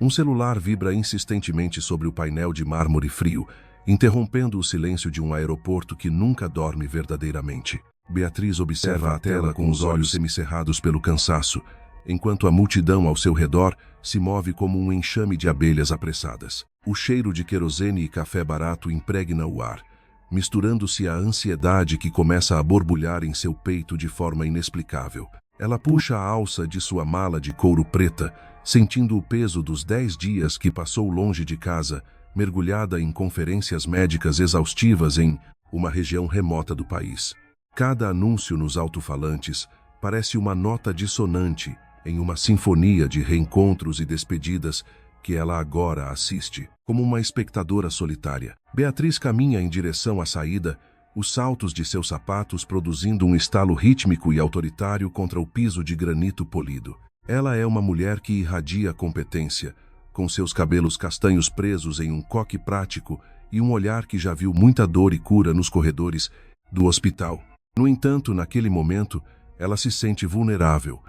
Um celular vibra insistentemente sobre o painel de mármore frio, interrompendo o silêncio de um aeroporto que nunca dorme verdadeiramente. Beatriz observa a tela com os olhos semicerrados pelo cansaço, enquanto a multidão ao seu redor se move como um enxame de abelhas apressadas. O cheiro de querosene e café barato impregna o ar, misturando-se à ansiedade que começa a borbulhar em seu peito de forma inexplicável. Ela puxa a alça de sua mala de couro preta, sentindo o peso dos 10 dias que passou longe de casa, mergulhada em conferências médicas exaustivas em uma região remota do país. Cada anúncio nos alto-falantes parece uma nota dissonante em uma sinfonia de reencontros e despedidas que ela agora assiste, como uma espectadora solitária. Beatriz caminha em direção à saída, os saltos de seus sapatos produzindo um estalo rítmico e autoritário contra o piso de granito polido. Ela é uma mulher que irradia competência, com seus cabelos castanhos presos em um coque prático e um olhar que já viu muita dor e cura nos corredores do hospital. No entanto, naquele momento, ela se sente vulnerável,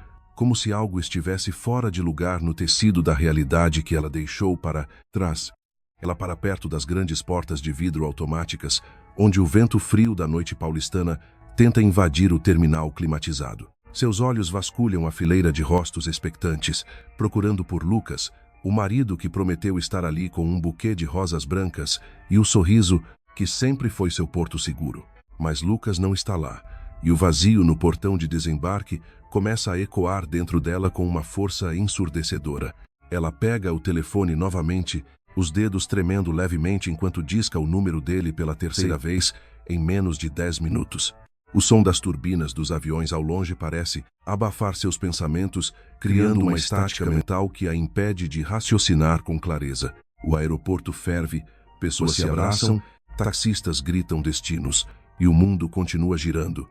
como se algo estivesse fora de lugar no tecido da realidade que ela deixou para trás. Ela para perto das grandes portas de vidro automáticas, onde o vento frio da noite paulistana tenta invadir o terminal climatizado. Seus olhos vasculham a fileira de rostos expectantes, procurando por Lucas, o marido que prometeu estar ali com um buquê de rosas brancas e o sorriso que sempre foi seu porto seguro. Mas Lucas não está lá, e o vazio no portão de desembarque começa a ecoar dentro dela com uma força ensurdecedora. Ela pega o telefone novamente, os dedos tremendo levemente enquanto disca o número dele pela terceira vez em menos de 10 minutos. O som das turbinas dos aviões ao longe parece abafar seus pensamentos, criando uma estática mental que a impede de raciocinar com clareza. O aeroporto ferve, pessoas se abraçam, taxistas gritam destinos, e o mundo continua girando,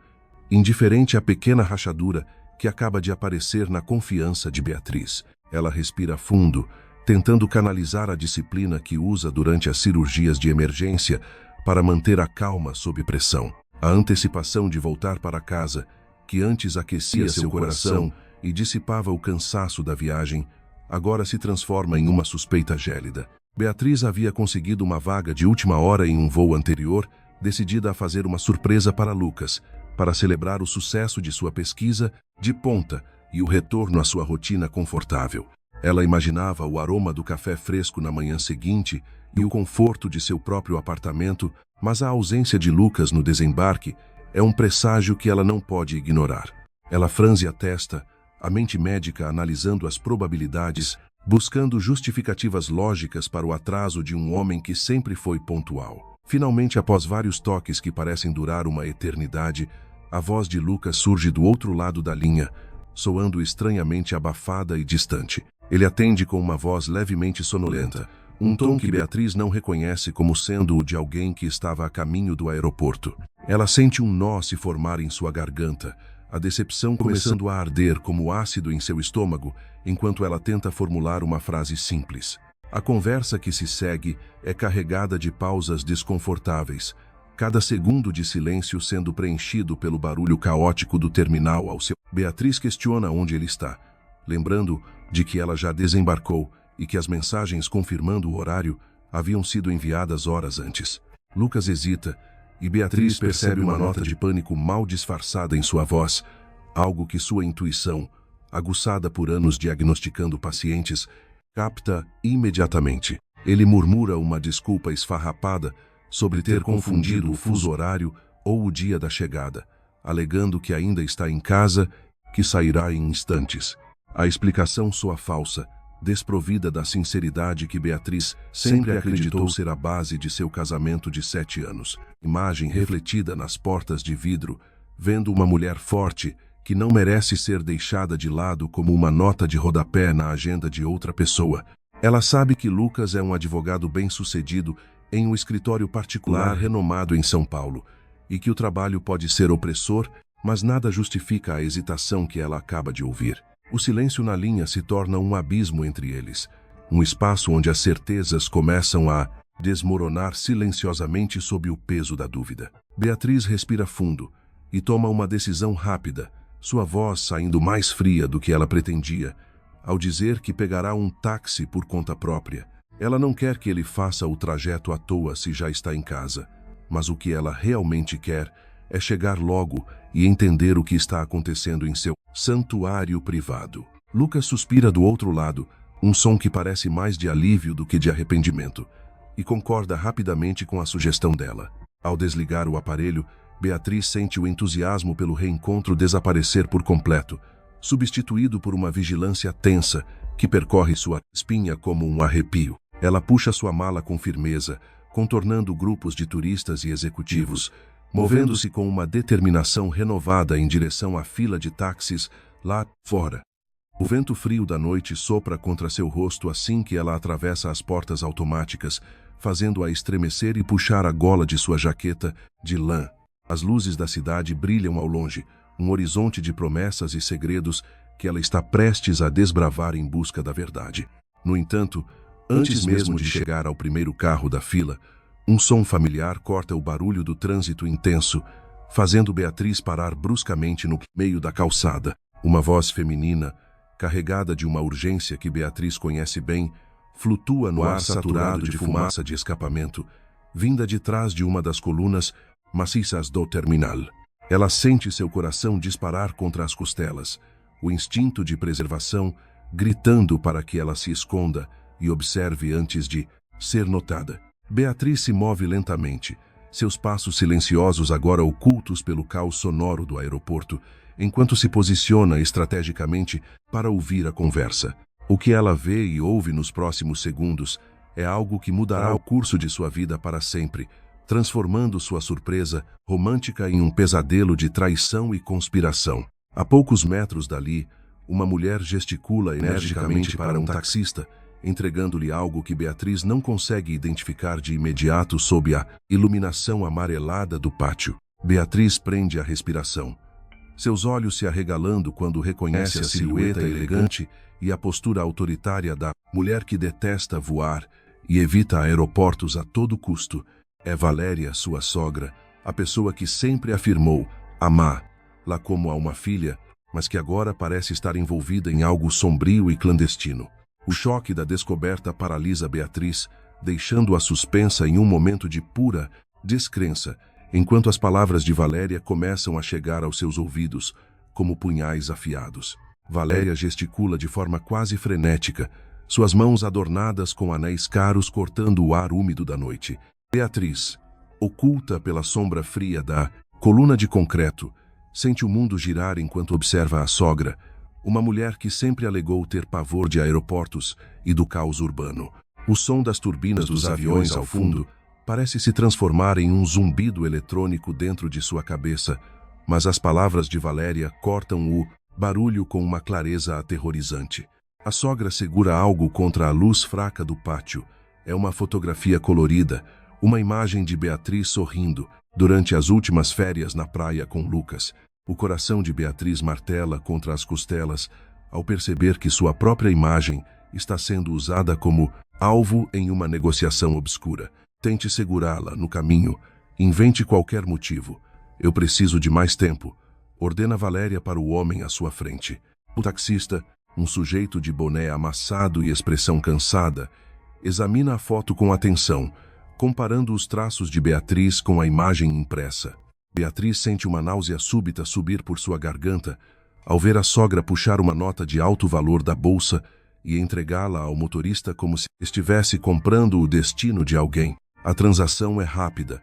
indiferente à pequena rachadura que acaba de aparecer na confiança de Beatriz. Ela respira fundo, tentando canalizar a disciplina que usa durante as cirurgias de emergência para manter a calma sob pressão. A antecipação de voltar para casa, que antes aquecia seu coração e dissipava o cansaço da viagem, agora se transforma em uma suspeita gélida. Beatriz havia conseguido uma vaga de última hora em um voo anterior, decidida a fazer uma surpresa para Lucas, para celebrar o sucesso de sua pesquisa de ponta e o retorno à sua rotina confortável. Ela imaginava o aroma do café fresco na manhã seguinte e o conforto de seu próprio apartamento, mas a ausência de Lucas no desembarque é um presságio que ela não pode ignorar. Ela franze a testa, a mente médica analisando as probabilidades, buscando justificativas lógicas para o atraso de um homem que sempre foi pontual. Finalmente, após vários toques que parecem durar uma eternidade, a voz de Lucas surge do outro lado da linha, soando estranhamente abafada e distante. Ele atende com uma voz levemente sonolenta, um tom que Beatriz não reconhece como sendo o de alguém que estava a caminho do aeroporto. Ela sente um nó se formar em sua garganta, a decepção começando a arder como ácido em seu estômago, enquanto ela tenta formular uma frase simples. A conversa que se segue é carregada de pausas desconfortáveis, cada segundo de silêncio sendo preenchido pelo barulho caótico do terminal ao seu. Beatriz questiona onde ele está, lembrando de que ela já desembarcou e que as mensagens confirmando o horário haviam sido enviadas horas antes. Lucas hesita e Beatriz percebe uma nota de pânico mal disfarçada em sua voz, algo que sua intuição, aguçada por anos diagnosticando pacientes, capta imediatamente. Ele murmura uma desculpa esfarrapada sobre ter confundido o fuso horário ou o dia da chegada, alegando que ainda está em casa, que sairá em instantes. A explicação soa falsa, desprovida da sinceridade que Beatriz sempre acreditou ser a base de seu casamento de 7 anos. Imagem refletida nas portas de vidro, vendo uma mulher forte que não merece ser deixada de lado como uma nota de rodapé na agenda de outra pessoa. Ela sabe que Lucas é um advogado bem-sucedido em um escritório particular renomado em São Paulo, e que o trabalho pode ser opressor, mas nada justifica a hesitação que ela acaba de ouvir. O silêncio na linha se torna um abismo entre eles, um espaço onde as certezas começam a desmoronar silenciosamente sob o peso da dúvida. Beatriz respira fundo e toma uma decisão rápida, sua voz saindo mais fria do que ela pretendia, ao dizer que pegará um táxi por conta própria. Ela não quer que ele faça o trajeto à toa se já está em casa, mas o que ela realmente quer é chegar logo e entender o que está acontecendo em seu santuário privado. Lucas suspira do outro lado, um som que parece mais de alívio do que de arrependimento, e concorda rapidamente com a sugestão dela. Ao desligar o aparelho, Beatriz sente o entusiasmo pelo reencontro desaparecer por completo, substituído por uma vigilância tensa que percorre sua espinha como um arrepio. Ela puxa sua mala com firmeza, contornando grupos de turistas e executivos, movendo-se com uma determinação renovada em direção à fila de táxis lá fora. O vento frio da noite sopra contra seu rosto assim que ela atravessa as portas automáticas, fazendo-a estremecer e puxar a gola de sua jaqueta de lã. As luzes da cidade brilham ao longe, um horizonte de promessas e segredos que ela está prestes a desbravar em busca da verdade. No entanto, antes mesmo de chegar ao primeiro carro da fila, um som familiar corta o barulho do trânsito intenso, fazendo Beatriz parar bruscamente no meio da calçada. Uma voz feminina, carregada de uma urgência que Beatriz conhece bem, flutua no ar saturado de fumaça de escapamento, vinda de trás de uma das colunas maciças do terminal. Ela sente seu coração disparar contra as costelas, o instinto de preservação gritando para que ela se esconda e observe antes de ser notada. Beatriz se move lentamente, seus passos silenciosos agora ocultos pelo caos sonoro do aeroporto, enquanto se posiciona estrategicamente para ouvir a conversa. O que ela vê e ouve nos próximos segundos é algo que mudará o curso de sua vida para sempre, transformando sua surpresa romântica em um pesadelo de traição e conspiração. A poucos metros dali, uma mulher gesticula energicamente para um taxista, entregando-lhe algo que Beatriz não consegue identificar de imediato sob a iluminação amarelada do pátio. Beatriz prende a respiração, seus olhos se arregalando quando reconhece a silhueta elegante e a postura autoritária da mulher que detesta voar e evita aeroportos a todo custo. É Valéria, sua sogra, a pessoa que sempre afirmou amá-la como a uma filha, mas que agora parece estar envolvida em algo sombrio e clandestino. O choque da descoberta paralisa Beatriz, deixando-a suspensa em um momento de pura descrença, enquanto as palavras de Valéria começam a chegar aos seus ouvidos, como punhais afiados. Valéria gesticula de forma quase frenética, suas mãos adornadas com anéis caros cortando o ar úmido da noite. Beatriz, oculta pela sombra fria da coluna de concreto, sente o mundo girar enquanto observa a sogra, uma mulher que sempre alegou ter pavor de aeroportos e do caos urbano. O som das turbinas dos aviões ao fundo parece se transformar em um zumbido eletrônico dentro de sua cabeça, mas as palavras de Valéria cortam o barulho com uma clareza aterrorizante. A sogra segura algo contra a luz fraca do pátio. É uma fotografia colorida, uma imagem de Beatriz sorrindo durante as últimas férias na praia com Lucas. O coração de Beatriz martela contra as costelas ao perceber que sua própria imagem está sendo usada como alvo em uma negociação obscura. Tente segurá-la no caminho, invente qualquer motivo. Eu preciso de mais tempo, ordena Valéria para o homem à sua frente. O taxista, um sujeito de boné amassado e expressão cansada, examina a foto com atenção, comparando os traços de Beatriz com a imagem impressa. Beatriz sente uma náusea súbita subir por sua garganta ao ver a sogra puxar uma nota de alto valor da bolsa e entregá-la ao motorista como se estivesse comprando o destino de alguém. A transação é rápida,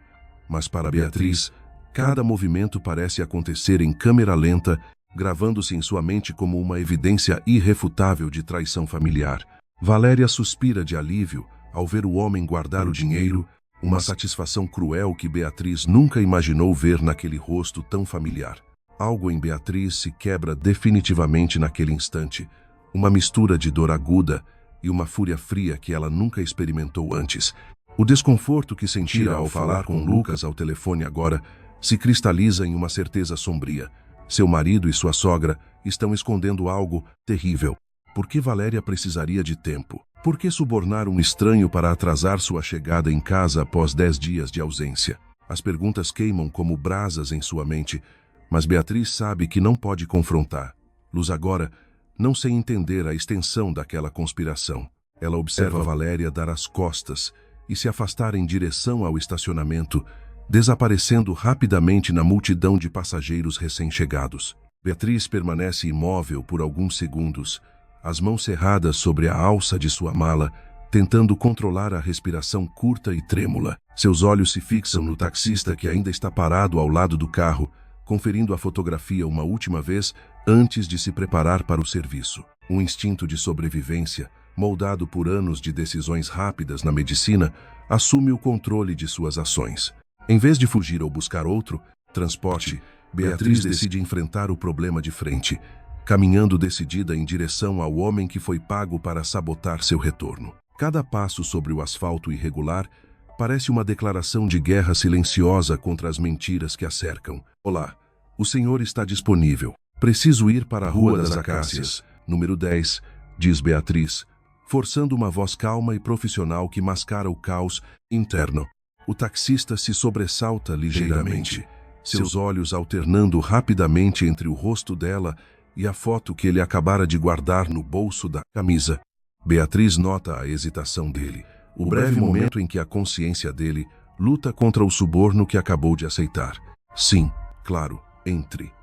mas para Beatriz, cada movimento parece acontecer em câmera lenta, gravando-se em sua mente como uma evidência irrefutável de traição familiar. Valéria suspira de alívio ao ver o homem guardar o dinheiro, uma satisfação cruel que Beatriz nunca imaginou ver naquele rosto tão familiar. Algo em Beatriz se quebra definitivamente naquele instante, uma mistura de dor aguda e uma fúria fria que ela nunca experimentou antes. O desconforto que sentira ao falar com Lucas ao telefone agora se cristaliza em uma certeza sombria. Seu marido e sua sogra estão escondendo algo terrível. Por que Valéria precisaria de tempo? Por que subornar um estranho para atrasar sua chegada em casa após 10 dias de ausência? As perguntas queimam como brasas em sua mente, mas Beatriz sabe que não pode confrontar. Luz agora não sem entender a extensão daquela conspiração. Ela observa Valéria dar as costas e se afastar em direção ao estacionamento, desaparecendo rapidamente na multidão de passageiros recém-chegados. Beatriz permanece imóvel por alguns segundos, as mãos cerradas sobre a alça de sua mala, tentando controlar a respiração curta e trêmula. Seus olhos se fixam no taxista que ainda está parado ao lado do carro, conferindo a fotografia uma última vez antes de se preparar para o serviço. Um instinto de sobrevivência, moldado por anos de decisões rápidas na medicina, assume o controle de suas ações. Em vez de fugir ou buscar outro transporte, Beatriz decide enfrentar o problema de frente, caminhando decidida em direção ao homem que foi pago para sabotar seu retorno. Cada passo sobre o asfalto irregular parece uma declaração de guerra silenciosa contra as mentiras que a cercam. Olá, o senhor está disponível. Preciso ir para a Rua das Acácias, número 10, diz Beatriz, forçando uma voz calma e profissional que mascara o caos interno. O taxista se sobressalta ligeiramente, seus olhos alternando rapidamente entre o rosto dela e a foto que ele acabara de guardar no bolso da camisa. Beatriz nota a hesitação dele, o breve momento em que a consciência dele luta contra o suborno que acabou de aceitar. Sim, claro, entre.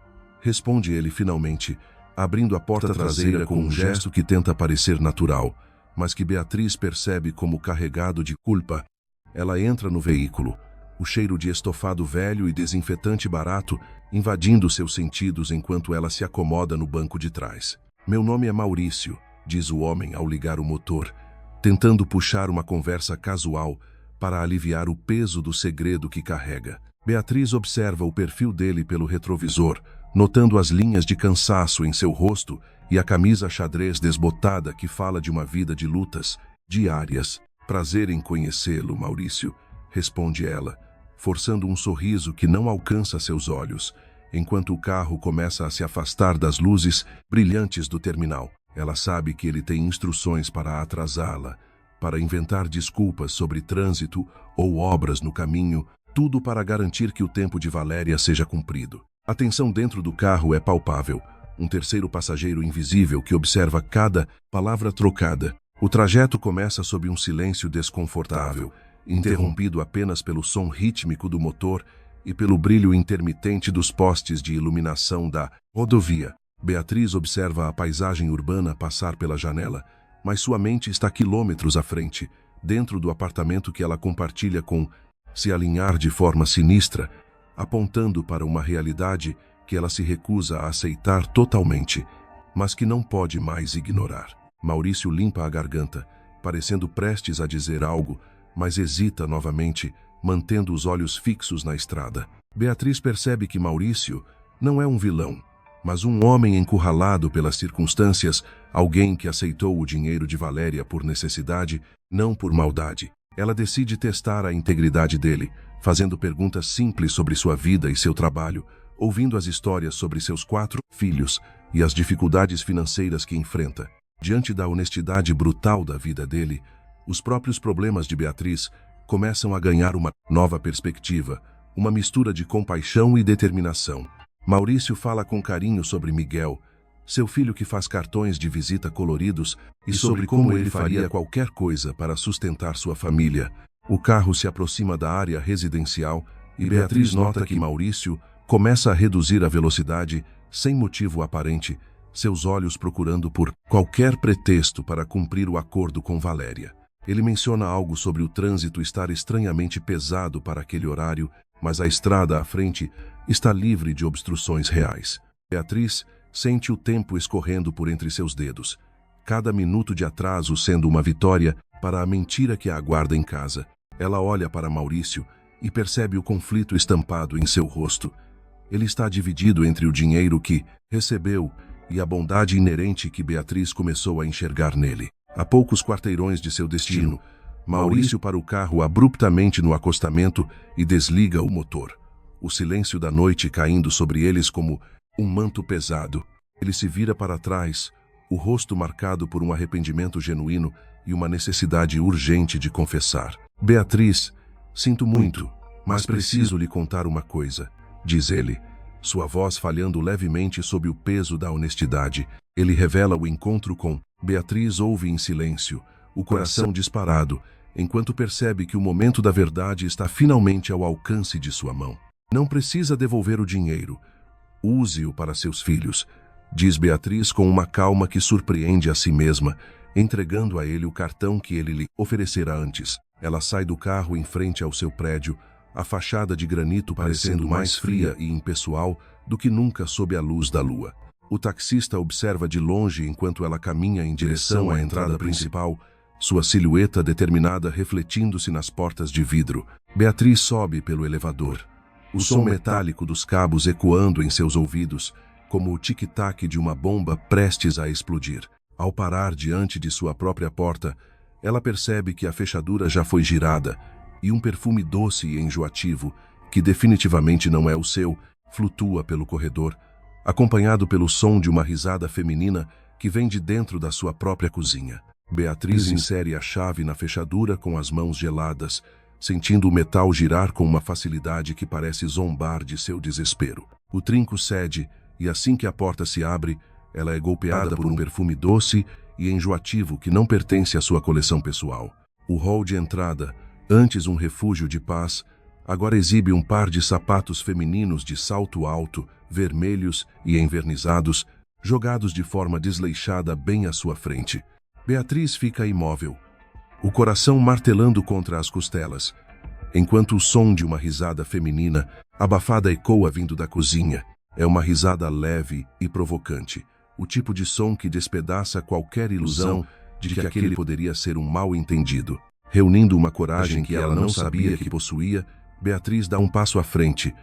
Responde ele finalmente, abrindo a porta traseira com um gesto que tenta parecer natural, mas que Beatriz percebe como carregado de culpa. Ela entra no veículo, o cheiro de estofado velho e desinfetante barato invadindo seus sentidos enquanto ela se acomoda no banco de trás. Meu nome é Maurício, diz o homem ao ligar o motor, tentando puxar uma conversa casual para aliviar o peso do segredo que carrega. Beatriz observa o perfil dele pelo retrovisor, notando as linhas de cansaço em seu rosto e a camisa xadrez desbotada que fala de uma vida de lutas diárias. Prazer em conhecê-lo, Maurício, responde ela, forçando um sorriso que não alcança seus olhos, enquanto o carro começa a se afastar das luzes brilhantes do terminal. Ela sabe que ele tem instruções para atrasá-la, para inventar desculpas sobre trânsito ou obras no caminho, tudo para garantir que o tempo de Valéria seja cumprido. A tensão dentro do carro é palpável, um terceiro passageiro invisível que observa cada palavra trocada. O trajeto começa sob um silêncio desconfortável, interrompido apenas pelo som rítmico do motor e pelo brilho intermitente dos postes de iluminação da rodovia. Beatriz observa a paisagem urbana passar pela janela, mas sua mente está quilômetros à frente, dentro do apartamento que ela compartilha com se alinhar de forma sinistra, apontando para uma realidade que ela se recusa a aceitar totalmente, mas que não pode mais ignorar. Maurício limpa a garganta, parecendo prestes a dizer algo, mas hesita novamente, mantendo os olhos fixos na estrada. Beatriz percebe que Maurício não é um vilão, mas um homem encurralado pelas circunstâncias, alguém que aceitou o dinheiro de Valéria por necessidade, não por maldade. Ela decide testar a integridade dele, fazendo perguntas simples sobre sua vida e seu trabalho, ouvindo as histórias sobre seus 4 filhos e as dificuldades financeiras que enfrenta. Diante da honestidade brutal da vida dele, os próprios problemas de Beatriz começam a ganhar uma nova perspectiva, uma mistura de compaixão e determinação. Maurício fala com carinho sobre Miguel, seu filho que faz cartões de visita coloridos, e sobre como ele faria qualquer coisa para sustentar sua família. O carro se aproxima da área residencial e Beatriz nota que Maurício começa a reduzir a velocidade sem motivo aparente, seus olhos procurando por qualquer pretexto para cumprir o acordo com Valéria. Ele menciona algo sobre o trânsito estar estranhamente pesado para aquele horário, mas a estrada à frente está livre de obstruções reais. Beatriz sente o tempo escorrendo por entre seus dedos, cada minuto de atraso sendo uma vitória para a mentira que a aguarda em casa. Ela olha para Maurício e percebe o conflito estampado em seu rosto. Ele está dividido entre o dinheiro que recebeu e a bondade inerente que Beatriz começou a enxergar nele. A poucos quarteirões de seu destino, Maurício para o carro abruptamente no acostamento e desliga o motor. O silêncio da noite caindo sobre eles como um manto pesado. Ele se vira para trás, o rosto marcado por um arrependimento genuíno e uma necessidade urgente de confessar. Beatriz, sinto muito, mas preciso lhe contar uma coisa, diz ele, sua voz falhando levemente sob o peso da honestidade. Ele revela o encontro com Beatriz. Ouve em silêncio, o coração disparado, enquanto percebe que o momento da verdade está finalmente ao alcance de sua mão. Não precisa devolver o dinheiro. Use-o para seus filhos, diz Beatriz com uma calma que surpreende a si mesma, entregando a ele o cartão que ele lhe oferecera antes. Ela sai do carro em frente ao seu prédio, a fachada de granito parecendo mais fria e impessoal do que nunca sob a luz da lua. O taxista observa de longe enquanto ela caminha em direção à entrada principal, sua silhueta determinada refletindo-se nas portas de vidro. Beatriz sobe pelo elevador, o som metálico dos cabos ecoando em seus ouvidos, como o tic-tac de uma bomba prestes a explodir. Ao parar diante de sua própria porta, ela percebe que a fechadura já foi girada e um perfume doce e enjoativo, que definitivamente não é o seu, flutua pelo corredor, acompanhado pelo som de uma risada feminina que vem de dentro da sua própria cozinha. Beatriz insere a chave na fechadura com as mãos geladas, sentindo o metal girar com uma facilidade que parece zombar de seu desespero. O trinco cede e assim que a porta se abre, ela é golpeada por um perfume doce e enjoativo que não pertence à sua coleção pessoal. O hall de entrada, antes um refúgio de paz, agora exibe um par de sapatos femininos de salto alto, vermelhos e envernizados, jogados de forma desleixada bem à sua frente. Beatriz fica imóvel, o coração martelando contra as costelas, enquanto o som de uma risada feminina, abafada, ecoa vindo da cozinha. É uma risada leve e provocante, o tipo de som que despedaça qualquer ilusão de que aquele poderia ser um mal-entendido. Reunindo uma coragem que ela não sabia que possuía, Beatriz dá um passo à frente,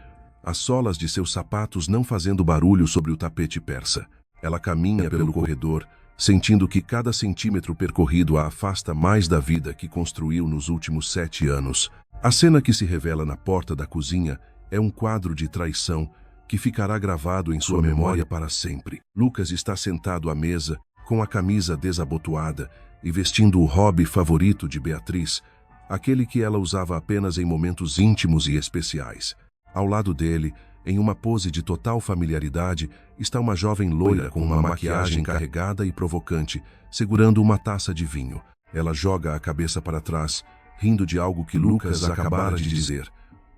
as solas de seus sapatos não fazendo barulho sobre o tapete persa. Ela caminha pelo corredor, sentindo que cada centímetro percorrido a afasta mais da vida que construiu nos últimos 7 anos. A cena que se revela na porta da cozinha é um quadro de traição que ficará gravado em sua memória para sempre. Lucas está sentado à mesa, com a camisa desabotoada e vestindo o hobby favorito de Beatriz, aquele que ela usava apenas em momentos íntimos e especiais. Ao lado dele, em uma pose de total familiaridade, está uma jovem loira com uma maquiagem carregada e provocante, segurando uma taça de vinho. Ela joga a cabeça para trás, rindo de algo que Lucas acabara de dizer,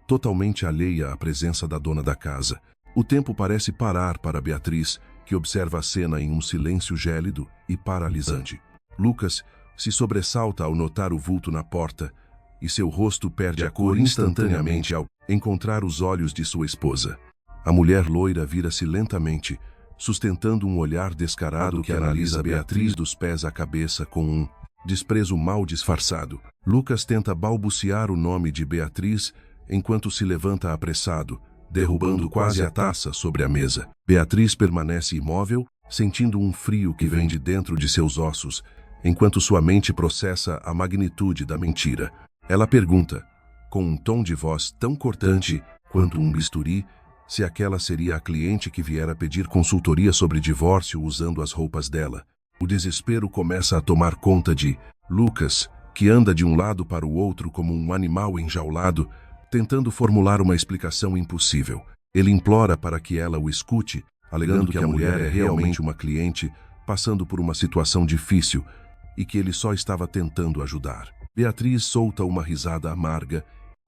totalmente alheia à presença da dona da casa. O tempo parece parar para Beatriz, que observa a cena em um silêncio gélido e paralisante. Lucas se sobressalta ao notar o vulto na porta, e seu rosto perde a cor instantaneamente ao encontrar os olhos de sua esposa. A mulher loira vira-se lentamente, sustentando um olhar descarado que analisa Beatriz dos pés à cabeça com um desprezo mal disfarçado. Lucas tenta balbuciar o nome de Beatriz enquanto se levanta apressado, derrubando quase a taça sobre a mesa. Beatriz permanece imóvel, sentindo um frio que vem de dentro de seus ossos, enquanto sua mente processa a magnitude da mentira. Ela pergunta, com um tom de voz tão cortante quanto um bisturi, se aquela seria a cliente que viera pedir consultoria sobre divórcio usando as roupas dela. O desespero começa a tomar conta de Lucas, que anda de um lado para o outro como um animal enjaulado, tentando formular uma explicação impossível. Ele implora para que ela o escute, alegando que a mulher é realmente uma cliente, passando por uma situação difícil, e que ele só estava tentando ajudar. Beatriz solta uma risada amarga,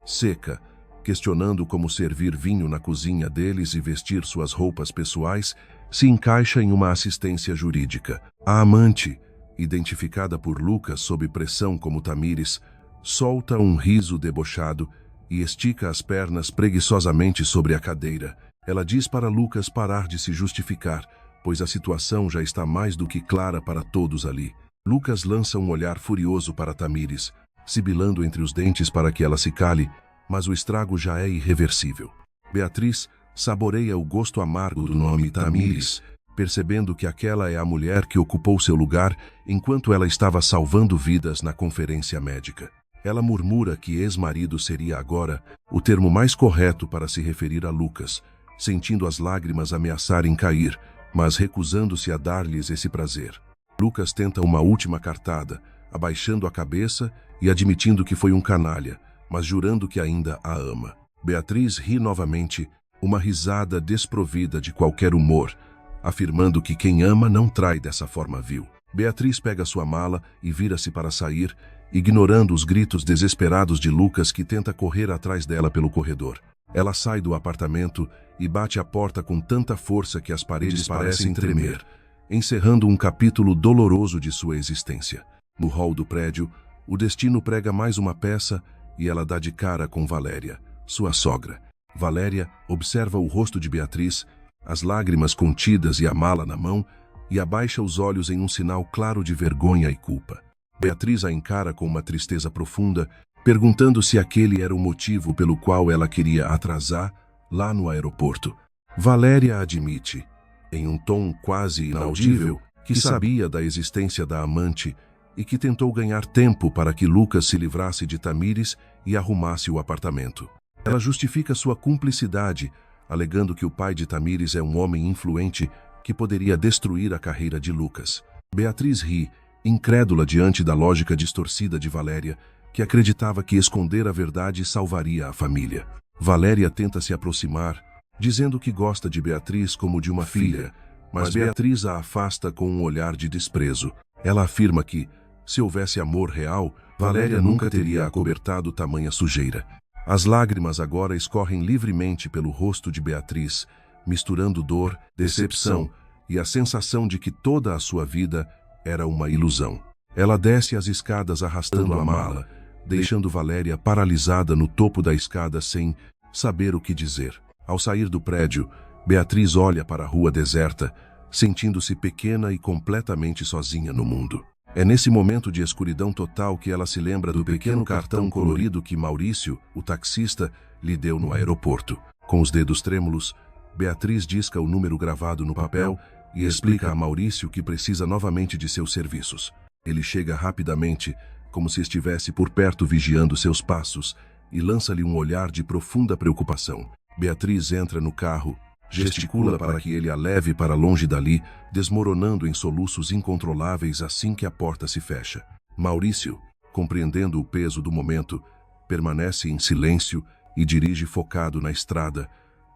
seca, questionando como servir vinho na cozinha deles e vestir suas roupas pessoais se encaixa em uma assistência jurídica. A amante, identificada por Lucas sob pressão como Tamires, solta um riso debochado e estica as pernas preguiçosamente sobre a cadeira. Ela diz para Lucas parar de se justificar, pois a situação já está mais do que clara para todos ali. Lucas lança um olhar furioso para Tamires, sibilando entre os dentes para que ela se cale, mas o estrago já é irreversível. Beatriz saboreia o gosto amargo do nome Tamires, percebendo que aquela é a mulher que ocupou seu lugar enquanto ela estava salvando vidas na conferência médica. Ela murmura que ex-marido seria agora o termo mais correto para se referir a Lucas, sentindo as lágrimas ameaçarem cair, mas recusando-se a dar-lhes esse prazer. Lucas tenta uma última cartada, abaixando a cabeça e admitindo que foi um canalha, mas jurando que ainda a ama. Beatriz ri novamente, uma risada desprovida de qualquer humor, afirmando que quem ama não trai dessa forma vil. Beatriz pega sua mala e vira-se para sair, ignorando os gritos desesperados de Lucas, que tenta correr atrás dela pelo corredor. Ela sai do apartamento e bate a porta com tanta força que as paredes parecem tremer, encerrando um capítulo doloroso de sua existência. No hall do prédio, o destino prega mais uma peça e ela dá de cara com Valéria, sua sogra. Valéria observa o rosto de Beatriz, as lágrimas contidas e a mala na mão, e abaixa os olhos em um sinal claro de vergonha e culpa. Beatriz a encara com uma tristeza profunda, perguntando se aquele era o motivo pelo qual ela queria atrasar lá no aeroporto. Valéria admite, em um tom quase inaudível, que sabia da existência da amante e que tentou ganhar tempo para que Lucas se livrasse de Tamires e arrumasse o apartamento. Ela justifica sua cumplicidade, alegando que o pai de Tamires é um homem influente que poderia destruir a carreira de Lucas. Beatriz ri, incrédula diante da lógica distorcida de Valéria, que acreditava que esconder a verdade salvaria a família. Valéria tenta se aproximar, dizendo que gosta de Beatriz como de uma filha, mas Beatriz a afasta com um olhar de desprezo. Ela afirma que, se houvesse amor real, Valéria nunca teria acobertado tamanha sujeira. As lágrimas agora escorrem livremente pelo rosto de Beatriz, misturando dor, decepção e a sensação de que toda a sua vida era uma ilusão. Ela desce as escadas arrastando a mala, deixando Valéria paralisada no topo da escada sem saber o que dizer. Ao sair do prédio, Beatriz olha para a rua deserta, sentindo-se pequena e completamente sozinha no mundo. É nesse momento de escuridão total que ela se lembra do pequeno cartão colorido que Maurício, o taxista, lhe deu no aeroporto. Com os dedos trêmulos, Beatriz disca o número gravado no papel e explica a Maurício que precisa novamente de seus serviços. Ele chega rapidamente, como se estivesse por perto vigiando seus passos, e lança-lhe um olhar de profunda preocupação. Beatriz entra no carro, gesticula para que ele a leve para longe dali, desmoronando em soluços incontroláveis assim que a porta se fecha. Maurício, compreendendo o peso do momento, permanece em silêncio e dirige focado na estrada,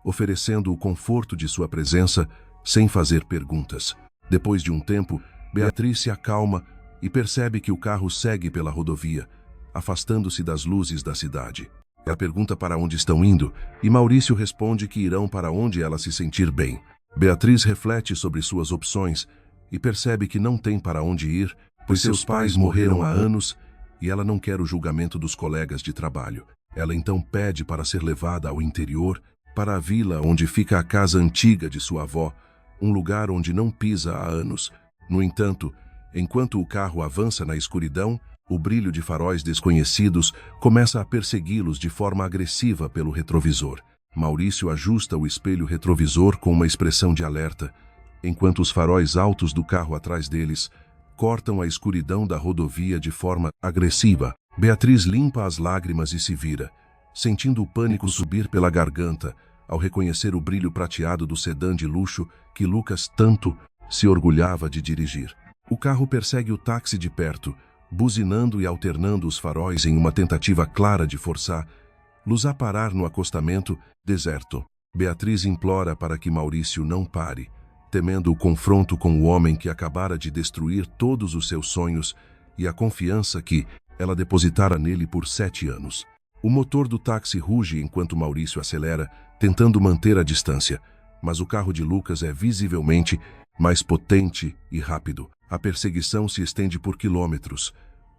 oferecendo o conforto de sua presença sem fazer perguntas. Depois de um tempo, Beatriz se acalma e percebe que o carro segue pela rodovia, afastando-se das luzes da cidade. Ela pergunta para onde estão indo e Maurício responde que irão para onde ela se sentir bem. Beatriz reflete sobre suas opções e percebe que não tem para onde ir, pois seus pais morreram há anos e ela não quer o julgamento dos colegas de trabalho. Ela então pede para ser levada ao interior, para a vila onde fica a casa antiga de sua avó, um lugar onde não pisa há anos. No entanto, enquanto o carro avança na escuridão, o brilho de faróis desconhecidos começa a persegui-los de forma agressiva pelo retrovisor. Maurício ajusta o espelho retrovisor com uma expressão de alerta, enquanto os faróis altos do carro atrás deles cortam a escuridão da rodovia de forma agressiva. Beatriz limpa as lágrimas e se vira, sentindo o pânico subir pela garganta ao reconhecer o brilho prateado do sedã de luxo que Lucas tanto se orgulhava de dirigir. O carro persegue o táxi de perto, buzinando e alternando os faróis em uma tentativa clara de forçá-los a parar no acostamento deserto. Beatriz implora para que Maurício não pare, temendo o confronto com o homem que acabara de destruir todos os seus sonhos e a confiança que ela depositara nele por 7 anos. O motor do táxi ruge enquanto Maurício acelera, tentando manter a distância, mas o carro de Lucas é visivelmente mais potente e rápido. A perseguição se estende por quilômetros,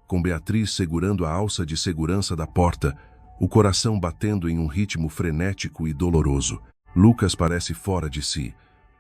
com Beatriz segurando a alça de segurança da porta, o coração batendo em um ritmo frenético e doloroso. Lucas parece fora de si,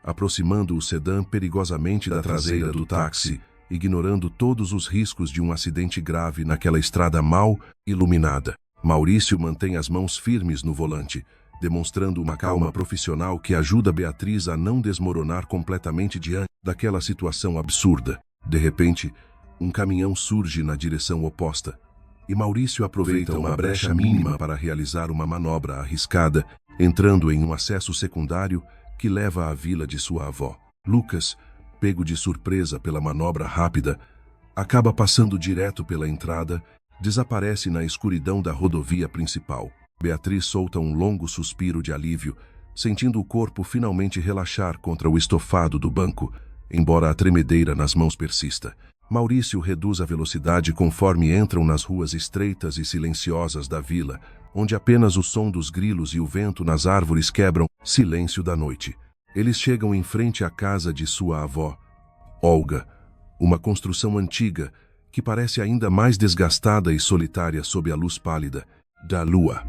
aproximando o sedã perigosamente da traseira do táxi, ignorando todos os riscos de um acidente grave naquela estrada mal iluminada. Maurício mantém as mãos firmes no volante, demonstrando uma calma profissional que ajuda Beatriz a não desmoronar completamente diante daquela situação absurda. De repente, um caminhão surge na direção oposta, e Maurício aproveita uma brecha mínima para realizar uma manobra arriscada, entrando em um acesso secundário que leva à vila de sua avó. Lucas, pego de surpresa pela manobra rápida, acaba passando direto pela entrada, desaparece na escuridão da rodovia principal. Beatriz solta um longo suspiro de alívio, sentindo o corpo finalmente relaxar contra o estofado do banco, embora a tremedeira nas mãos persista. Maurício reduz a velocidade conforme entram nas ruas estreitas e silenciosas da vila, onde apenas o som dos grilos e o vento nas árvores quebram silêncio da noite. Eles chegam em frente à casa de sua avó, Olga, uma construção antiga que parece ainda mais desgastada e solitária sob a luz pálida da lua.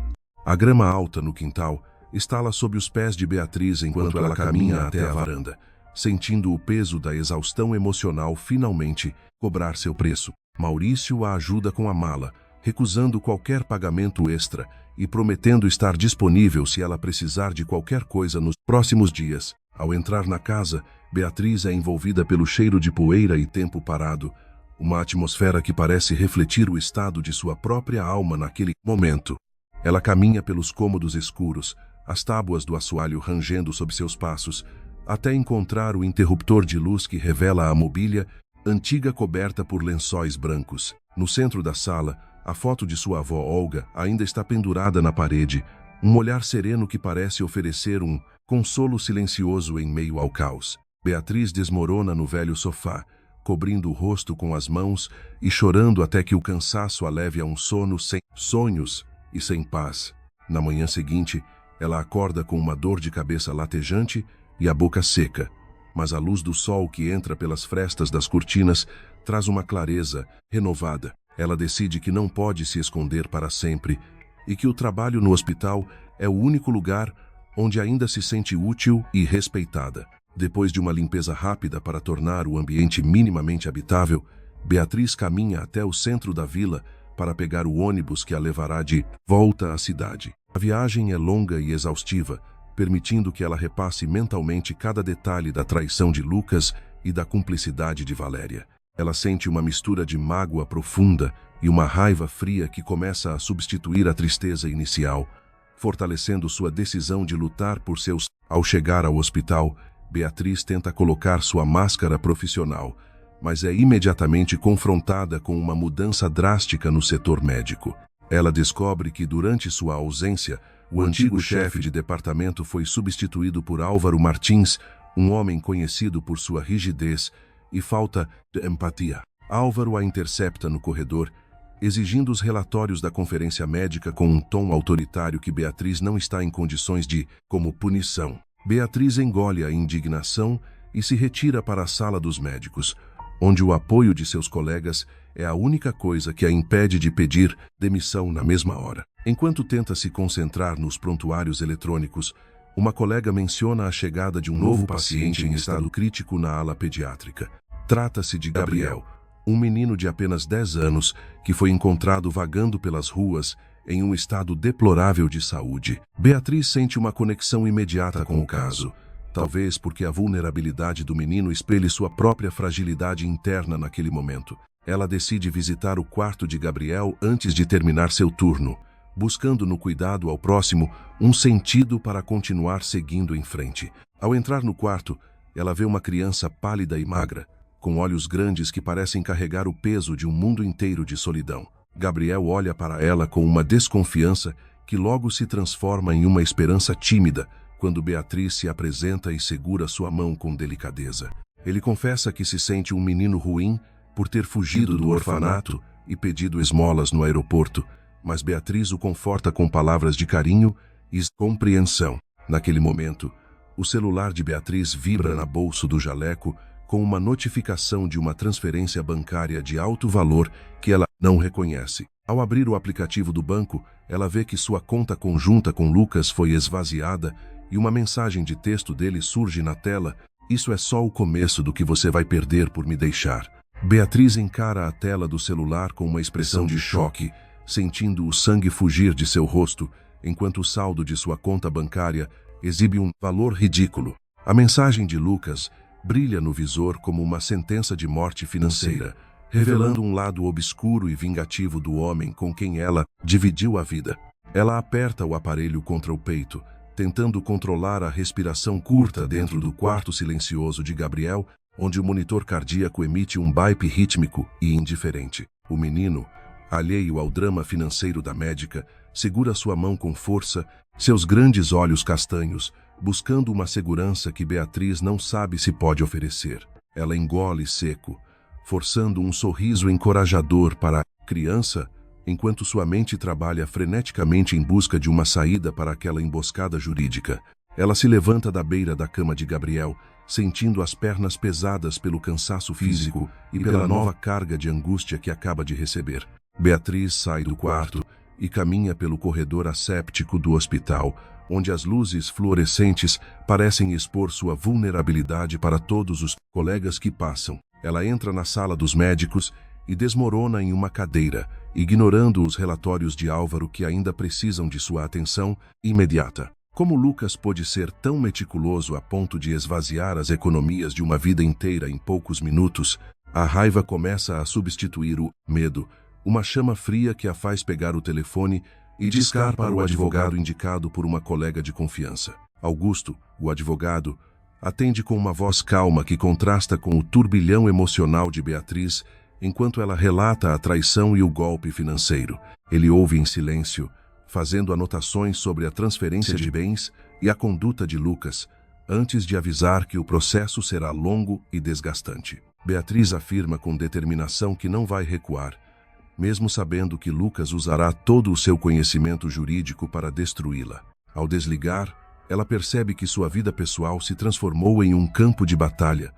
A grama alta no quintal estala sob os pés de Beatriz enquanto ela caminha até a varanda, sentindo o peso da exaustão emocional finalmente cobrar seu preço. Maurício a ajuda com a mala, recusando qualquer pagamento extra e prometendo estar disponível se ela precisar de qualquer coisa nos próximos dias. Ao entrar na casa, Beatriz é envolvida pelo cheiro de poeira e tempo parado, uma atmosfera que parece refletir o estado de sua própria alma naquele momento. Ela caminha pelos cômodos escuros, as tábuas do assoalho rangendo sob seus passos, até encontrar o interruptor de luz que revela a mobília, antiga coberta por lençóis brancos. No centro da sala, a foto de sua avó Olga ainda está pendurada na parede, um olhar sereno que parece oferecer um consolo silencioso em meio ao caos. Beatriz desmorona no velho sofá, cobrindo o rosto com as mãos e chorando até que o cansaço a leve a um sono sem sonhos e sem paz. Na manhã seguinte, ela acorda com uma dor de cabeça latejante e a boca seca, mas a luz do sol que entra pelas frestas das cortinas traz uma clareza renovada. Ela decide que não pode se esconder para sempre e que o trabalho no hospital é o único lugar onde ainda se sente útil e respeitada. Depois de uma limpeza rápida para tornar o ambiente minimamente habitável, Beatriz caminha até o centro da vila para pegar o ônibus que a levará de volta à cidade. A viagem é longa e exaustiva, permitindo que ela repasse mentalmente cada detalhe da traição de Lucas e da cumplicidade de Valéria. Ela sente uma mistura de mágoa profunda e uma raiva fria que começa a substituir a tristeza inicial, fortalecendo sua decisão de lutar por seus... Ao chegar ao hospital, Beatriz tenta colocar sua máscara profissional, mas é imediatamente confrontada com uma mudança drástica no setor médico. Ela descobre que, durante sua ausência, o antigo chefe de departamento foi substituído por Álvaro Martins, um homem conhecido por sua rigidez e falta de empatia. Álvaro a intercepta no corredor, exigindo os relatórios da conferência médica com um tom autoritário que Beatriz não está em condições de, como punição. Beatriz engole a indignação e se retira para a sala dos médicos, onde o apoio de seus colegas é a única coisa que a impede de pedir demissão na mesma hora. Enquanto tenta se concentrar nos prontuários eletrônicos, uma colega menciona a chegada de um novo paciente em estado crítico na ala pediátrica. Trata-se de Gabriel, um menino de apenas 10 anos que foi encontrado vagando pelas ruas em um estado deplorável de saúde. Beatriz sente uma conexão imediata com o caso, talvez porque a vulnerabilidade do menino espelhe sua própria fragilidade interna naquele momento. Ela decide visitar o quarto de Gabriel antes de terminar seu turno, buscando no cuidado ao próximo um sentido para continuar seguindo em frente. Ao entrar no quarto, ela vê uma criança pálida e magra, com olhos grandes que parecem carregar o peso de um mundo inteiro de solidão. Gabriel olha para ela com uma desconfiança que logo se transforma em uma esperança tímida quando Beatriz se apresenta e segura sua mão com delicadeza. Ele confessa que se sente um menino ruim por ter fugido do orfanato e pedido esmolas no aeroporto, mas Beatriz o conforta com palavras de carinho e compreensão. Naquele momento, o celular de Beatriz vibra na bolsa do jaleco com uma notificação de uma transferência bancária de alto valor que ela não reconhece. Ao abrir o aplicativo do banco, ela vê que sua conta conjunta com Lucas foi esvaziada e uma mensagem de texto dele surge na tela: "Isso é só o começo do que você vai perder por me deixar." Beatriz encara a tela do celular com uma expressão de choque, sentindo o sangue fugir de seu rosto, enquanto o saldo de sua conta bancária exibe um valor ridículo. A mensagem de Lucas brilha no visor como uma sentença de morte financeira, revelando um lado obscuro e vingativo do homem com quem ela dividiu a vida. Ela aperta o aparelho contra o peito, tentando controlar a respiração curta dentro do quarto silencioso de Gabriel, onde o monitor cardíaco emite um bip rítmico e indiferente. O menino, alheio ao drama financeiro da médica, segura sua mão com força, seus grandes olhos castanhos buscando uma segurança que Beatriz não sabe se pode oferecer. Ela engole seco, forçando um sorriso encorajador para a criança, enquanto sua mente trabalha freneticamente em busca de uma saída para aquela emboscada jurídica. Ela se levanta da beira da cama de Gabriel, sentindo as pernas pesadas pelo cansaço físico e pela nova carga de angústia que acaba de receber. Beatriz sai do quarto e caminha pelo corredor asséptico do hospital, onde as luzes fluorescentes parecem expor sua vulnerabilidade para todos os colegas que passam. Ela entra na sala dos médicos e desmorona em uma cadeira, ignorando os relatórios de Álvaro que ainda precisam de sua atenção imediata. Como Lucas pôde ser tão meticuloso a ponto de esvaziar as economias de uma vida inteira em poucos minutos, a raiva começa a substituir o medo, uma chama fria que a faz pegar o telefone e discar para o advogado indicado por uma colega de confiança. Augusto, o advogado, atende com uma voz calma que contrasta com o turbilhão emocional de Beatriz, enquanto ela relata a traição e o golpe financeiro. Ele ouve em silêncio, fazendo anotações sobre a transferência de bens e a conduta de Lucas, antes de avisar que o processo será longo e desgastante. Beatriz afirma com determinação que não vai recuar, mesmo sabendo que Lucas usará todo o seu conhecimento jurídico para destruí-la. Ao desligar, ela percebe que sua vida pessoal se transformou em um campo de batalha,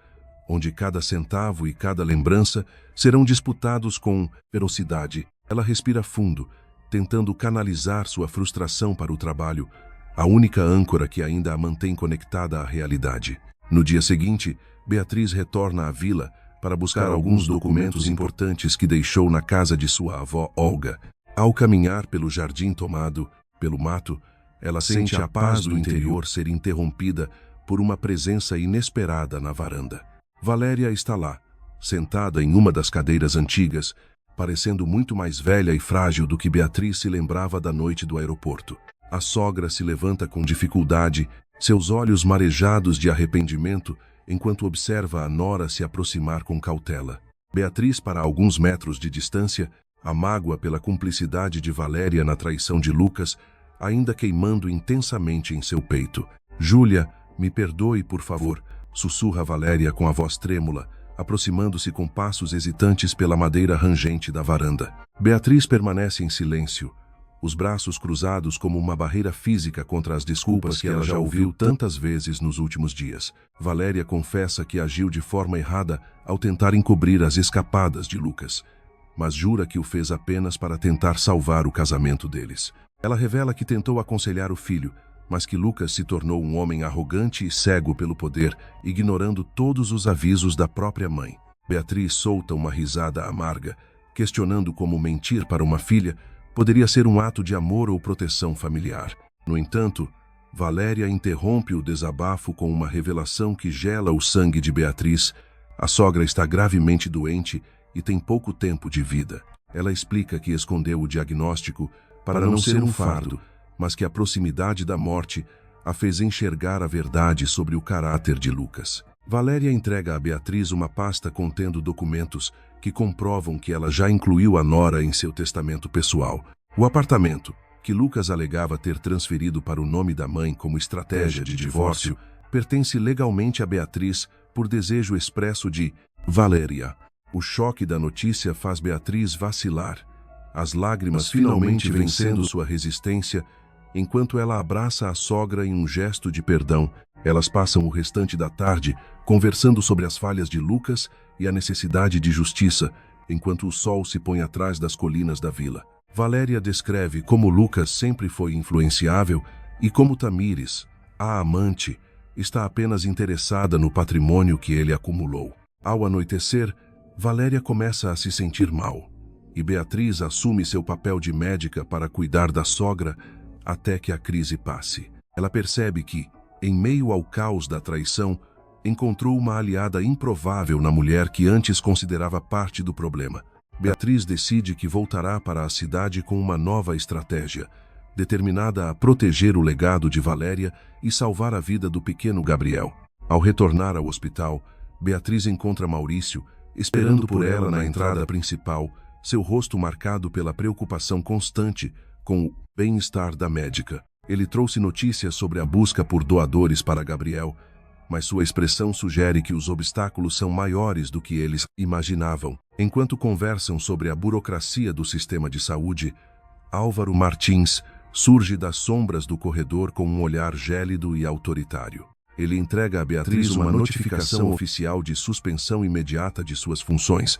onde cada centavo e cada lembrança serão disputados com ferocidade. Ela respira fundo, tentando canalizar sua frustração para o trabalho, a única âncora que ainda a mantém conectada à realidade. No dia seguinte, Beatriz retorna à vila para buscar alguns documentos importantes que deixou na casa de sua avó Olga. Ao caminhar pelo jardim tomado pelo mato, ela sente a paz do interior ser interrompida por uma presença inesperada na varanda. Valéria está lá, sentada em uma das cadeiras antigas, parecendo muito mais velha e frágil do que Beatriz se lembrava da noite do aeroporto. A sogra se levanta com dificuldade, seus olhos marejados de arrependimento, enquanto observa a nora se aproximar com cautela. Beatriz, para alguns metros de distância, a mágoa pela cumplicidade de Valéria na traição de Lucas, ainda queimando intensamente em seu peito. Júlia, me perdoe, por favor, sussurra Valéria com a voz trêmula, aproximando-se com passos hesitantes pela madeira rangente da varanda. Beatriz permanece em silêncio, os braços cruzados como uma barreira física contra as desculpas que ela já ouviu tantas vezes nos últimos dias. Valéria confessa que agiu de forma errada ao tentar encobrir as escapadas de Lucas, mas jura que o fez apenas para tentar salvar o casamento deles. Ela revela que tentou aconselhar o filho, mas que Lucas se tornou um homem arrogante e cego pelo poder, ignorando todos os avisos da própria mãe. Beatriz solta uma risada amarga, questionando como mentir para uma filha poderia ser um ato de amor ou proteção familiar. No entanto, Valéria interrompe o desabafo com uma revelação que gela o sangue de Beatriz. A sogra está gravemente doente e tem pouco tempo de vida. Ela explica que escondeu o diagnóstico para não ser um fardo, mas que a proximidade da morte a fez enxergar a verdade sobre o caráter de Lucas. Valéria entrega a Beatriz uma pasta contendo documentos que comprovam que ela já incluiu a nora em seu testamento pessoal. O apartamento, que Lucas alegava ter transferido para o nome da mãe como estratégia de divórcio, pertence legalmente a Beatriz por desejo expresso de Valéria. O choque da notícia faz Beatriz vacilar, as lágrimas finalmente vencendo sua resistência, enquanto ela abraça a sogra em um gesto de perdão. Elas passam o restante da tarde conversando sobre as falhas de Lucas e a necessidade de justiça, enquanto o sol se põe atrás das colinas da vila. Valéria descreve como Lucas sempre foi influenciável e como Tamires, a amante, está apenas interessada no patrimônio que ele acumulou. Ao anoitecer, Valéria começa a se sentir mal, e Beatriz assume seu papel de médica para cuidar da sogra até que a crise passe. Ela percebe que, em meio ao caos da traição, encontrou uma aliada improvável na mulher que antes considerava parte do problema. Beatriz decide que voltará para a cidade com uma nova estratégia, determinada a proteger o legado de Valéria e salvar a vida do pequeno Gabriel. Ao retornar ao hospital, Beatriz encontra Maurício, esperando por ela na entrada principal, seu rosto marcado pela preocupação constante com o bem-estar da médica. Ele trouxe notícias sobre a busca por doadores para Gabriel, mas sua expressão sugere que os obstáculos são maiores do que eles imaginavam. Enquanto conversam sobre a burocracia do sistema de saúde, Álvaro Martins surge das sombras do corredor com um olhar gélido e autoritário. Ele entrega a Beatriz uma notificação oficial de suspensão imediata de suas funções,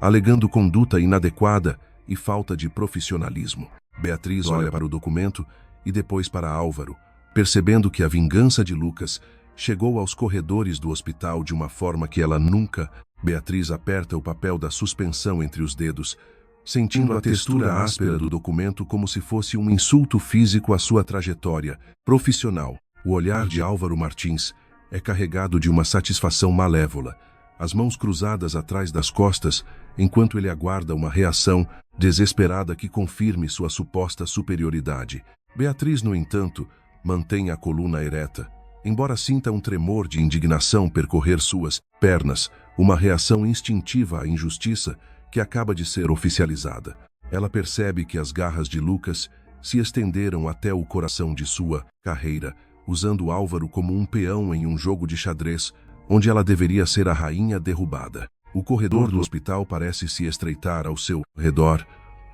alegando conduta inadequada e falta de profissionalismo. Beatriz olha para o documento e depois para Álvaro, percebendo que a vingança de Lucas chegou aos corredores do hospital de uma forma que ela nunca... Beatriz aperta o papel da suspensão entre os dedos, sentindo a textura áspera do documento como se fosse um insulto físico à sua trajetória profissional. O olhar de Álvaro Martins é carregado de uma satisfação malévola, as mãos cruzadas atrás das costas, enquanto ele aguarda uma reação desesperada que confirme sua suposta superioridade. Beatriz, no entanto, mantém a coluna ereta, embora sinta um tremor de indignação percorrer suas pernas, uma reação instintiva à injustiça que acaba de ser oficializada. Ela percebe que as garras de Lucas se estenderam até o coração de sua carreira, usando Álvaro como um peão em um jogo de xadrez, onde ela deveria ser a rainha derrubada. O corredor do hospital parece se estreitar ao seu redor,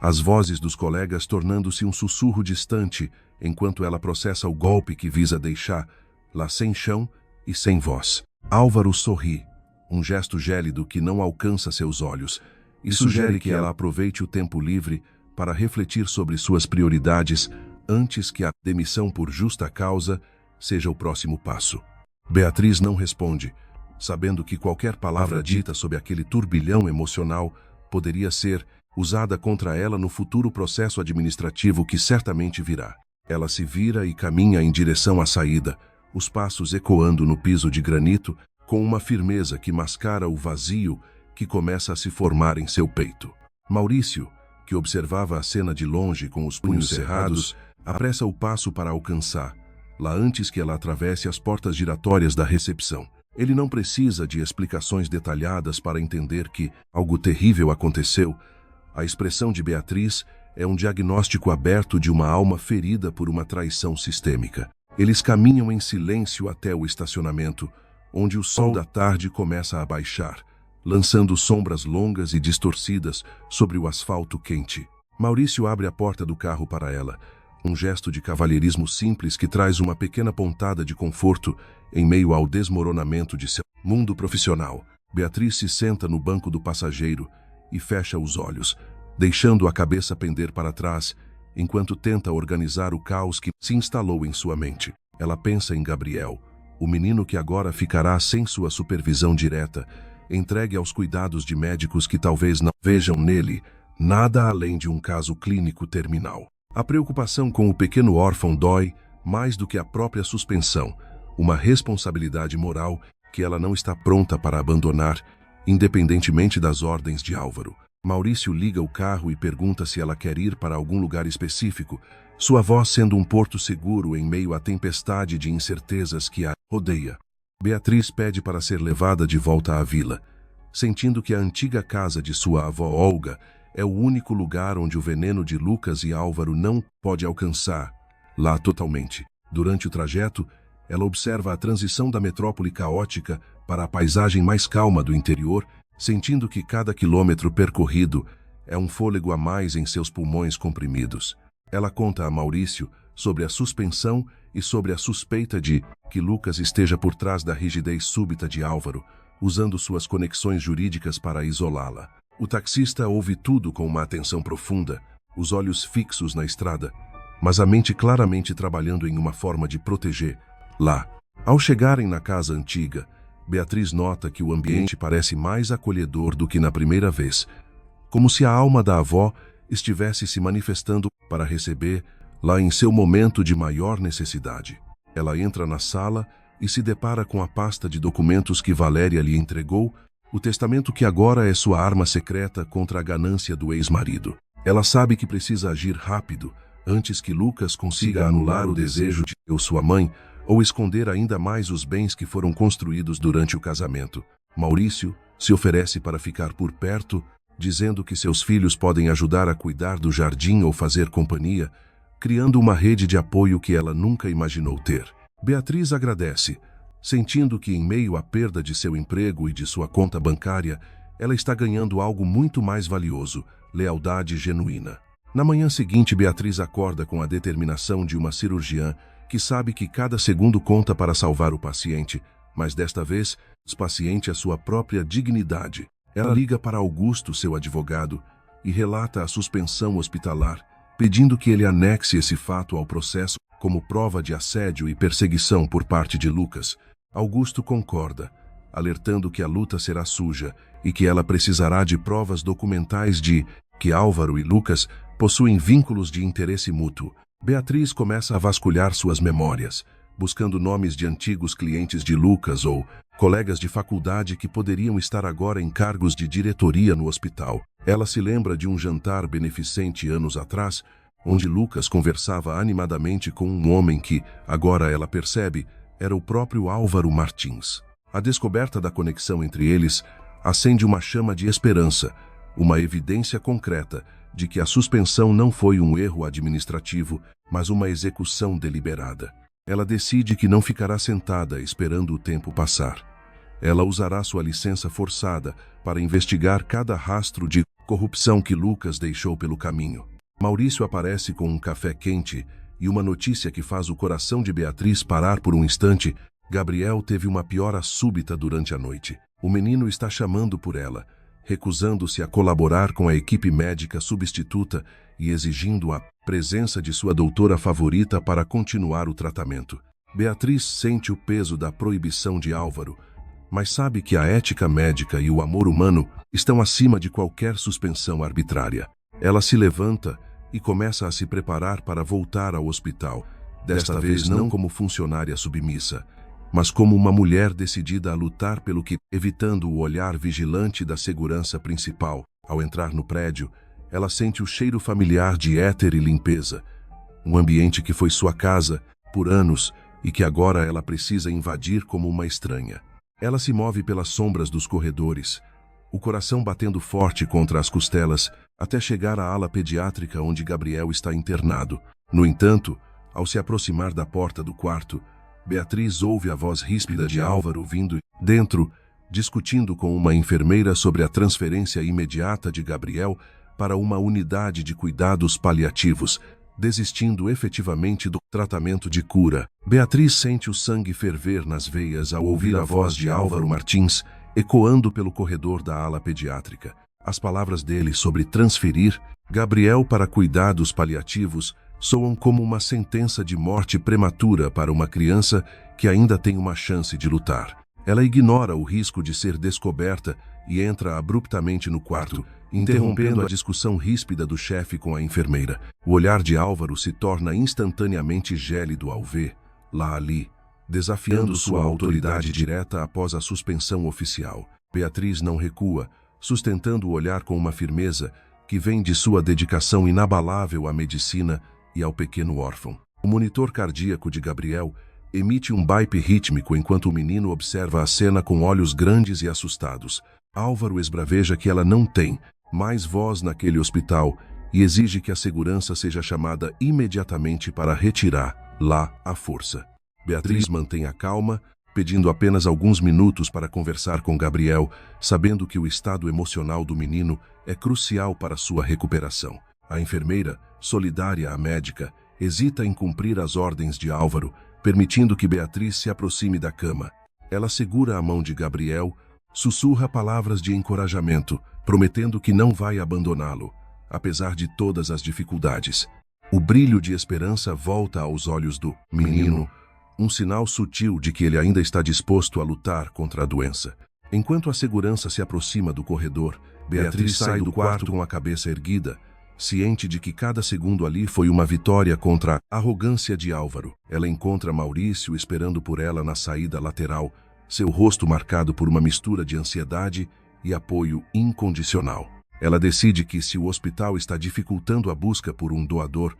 as vozes dos colegas tornando-se um sussurro distante, enquanto ela processa o golpe que visa deixá-la sem chão e sem voz. Álvaro sorri, um gesto gélido que não alcança seus olhos, e sugere que ela aproveite o tempo livre para refletir sobre suas prioridades antes que a demissão por justa causa seja o próximo passo. Beatriz não responde, sabendo que qualquer palavra dita sob aquele turbilhão emocional poderia ser usada contra ela no futuro processo administrativo que certamente virá. Ela se vira e caminha em direção à saída, os passos ecoando no piso de granito, com uma firmeza que mascara o vazio que começa a se formar em seu peito. Maurício, que observava a cena de longe com os punhos cerrados, apressa o passo para alcançá-la antes que ela atravesse as portas giratórias da recepção. Ele não precisa de explicações detalhadas para entender que algo terrível aconteceu. A expressão de Beatriz é um diagnóstico aberto de uma alma ferida por uma traição sistêmica. Eles caminham em silêncio até o estacionamento, onde o sol da tarde começa a baixar, lançando sombras longas e distorcidas sobre o asfalto quente. Maurício abre a porta do carro para ela, um gesto de cavalheirismo simples que traz uma pequena pontada de conforto em meio ao desmoronamento de seu mundo profissional. Beatriz se senta no banco do passageiro e fecha os olhos, deixando a cabeça pender para trás, enquanto tenta organizar o caos que se instalou em sua mente. Ela pensa em Gabriel, o menino que agora ficará sem sua supervisão direta, entregue aos cuidados de médicos que talvez não vejam nele nada além de um caso clínico terminal. A preocupação com o pequeno órfão dói mais do que a própria suspensão, uma responsabilidade moral que ela não está pronta para abandonar, independentemente das ordens de Álvaro. Maurício liga o carro e pergunta se ela quer ir para algum lugar específico, sua voz sendo um porto seguro em meio à tempestade de incertezas que a rodeia. Beatriz pede para ser levada de volta à vila, sentindo que a antiga casa de sua avó Olga é o único lugar onde o veneno de Lucas e Álvaro não pode alcançar lá totalmente. Durante o trajeto, ela observa a transição da metrópole caótica para a paisagem mais calma do interior, sentindo que cada quilômetro percorrido é um fôlego a mais em seus pulmões comprimidos. Ela conta a Maurício sobre a suspensão e sobre a suspeita de que Lucas esteja por trás da rigidez súbita de Álvaro, usando suas conexões jurídicas para isolá-la. O taxista ouve tudo com uma atenção profunda, os olhos fixos na estrada, mas a mente claramente trabalhando em uma forma de proteger. Lá, ao chegarem na casa antiga, Beatriz nota que o ambiente parece mais acolhedor do que na primeira vez, como se a alma da avó estivesse se manifestando para receber lá em seu momento de maior necessidade. Ela entra na sala e se depara com a pasta de documentos que Valéria lhe entregou, o testamento que agora é sua arma secreta contra a ganância do ex-marido. Ela sabe que precisa agir rápido, antes que Lucas consiga anular o desejo de sua mãe ou esconder ainda mais os bens que foram construídos durante o casamento. Maurício se oferece para ficar por perto, dizendo que seus filhos podem ajudar a cuidar do jardim ou fazer companhia, criando uma rede de apoio que ela nunca imaginou ter. Beatriz agradece, sentindo que em meio à perda de seu emprego e de sua conta bancária, ela está ganhando algo muito mais valioso: lealdade genuína. Na manhã seguinte, Beatriz acorda com a determinação de uma cirurgiã que sabe que cada segundo conta para salvar o paciente, mas desta vez, o paciente é sua própria dignidade. Ela liga para Augusto, seu advogado, e relata a suspensão hospitalar, pedindo que ele anexe esse fato ao processo como prova de assédio e perseguição por parte de Lucas. Augusto concorda, alertando que a luta será suja e que ela precisará de provas documentais de que Álvaro e Lucas possuem vínculos de interesse mútuo. Beatriz começa a vasculhar suas memórias, buscando nomes de antigos clientes de Lucas ou colegas de faculdade que poderiam estar agora em cargos de diretoria no hospital. Ela se lembra de um jantar beneficente anos atrás, onde Lucas conversava animadamente com um homem que, agora ela percebe, era o próprio Álvaro Martins. A descoberta da conexão entre eles acende uma chama de esperança, uma evidência concreta de que a suspensão não foi um erro administrativo, mas uma execução deliberada. Ela decide que não ficará sentada esperando o tempo passar. Ela usará sua licença forçada para investigar cada rastro de corrupção que Lucas deixou pelo caminho. Maurício aparece com um café quente e uma notícia que faz o coração de Beatriz parar por um instante. Gabriel teve uma piora súbita durante a noite. O menino está chamando por ela, recusando-se a colaborar com a equipe médica substituta e exigindo a presença de sua doutora favorita para continuar o tratamento. Beatriz sente o peso da proibição de Álvaro, mas sabe que a ética médica e o amor humano estão acima de qualquer suspensão arbitrária. Ela se levanta e começa a se preparar para voltar ao hospital, desta vez não como funcionária submissa, mas como uma mulher decidida a lutar pelo que, evitando o olhar vigilante da segurança principal. Ao entrar no prédio, ela sente o cheiro familiar de éter e limpeza, um ambiente que foi sua casa por anos e que agora ela precisa invadir como uma estranha. Ela se move pelas sombras dos corredores, o coração batendo forte contra as costelas, até chegar à ala pediátrica onde Gabriel está internado. No entanto, ao se aproximar da porta do quarto, Beatriz ouve a voz ríspida de Álvaro vindo dentro, discutindo com uma enfermeira sobre a transferência imediata de Gabriel para uma unidade de cuidados paliativos, desistindo efetivamente do tratamento de cura. Beatriz sente o sangue ferver nas veias ao ouvir a voz de Álvaro Martins ecoando pelo corredor da ala pediátrica. As palavras dele sobre transferir Gabriel para cuidados paliativos soam como uma sentença de morte prematura para uma criança que ainda tem uma chance de lutar. Ela ignora o risco de ser descoberta e entra abruptamente no quarto, interrompendo a discussão ríspida do chefe com a enfermeira. O olhar de Álvaro se torna instantaneamente gélido ao vê-la ali, desafiando sua autoridade direta após a suspensão oficial. Beatriz não recua, sustentando o olhar com uma firmeza que vem de sua dedicação inabalável à medicina e ao pequeno órfão. O monitor cardíaco de Gabriel emite um bip rítmico enquanto o menino observa a cena com olhos grandes e assustados. Álvaro esbraveja que ela não tem mais voz naquele hospital e exige que a segurança seja chamada imediatamente para retirar-la à força. Beatriz mantém a calma, pedindo apenas alguns minutos para conversar com Gabriel, sabendo que o estado emocional do menino é crucial para sua recuperação. A enfermeira, solidária à médica, hesita em cumprir as ordens de Álvaro, permitindo que Beatriz se aproxime da cama. Ela segura a mão de Gabriel, sussurra palavras de encorajamento, prometendo que não vai abandoná-lo, apesar de todas as dificuldades. O brilho de esperança volta aos olhos do menino, um sinal sutil de que ele ainda está disposto a lutar contra a doença. Enquanto a segurança se aproxima do corredor, Beatriz sai do quarto com a cabeça erguida, ciente de que cada segundo ali foi uma vitória contra a arrogância de Álvaro. Ela encontra Maurício esperando por ela na saída lateral, seu rosto marcado por uma mistura de ansiedade e apoio incondicional. Ela decide que, se o hospital está dificultando a busca por um doador,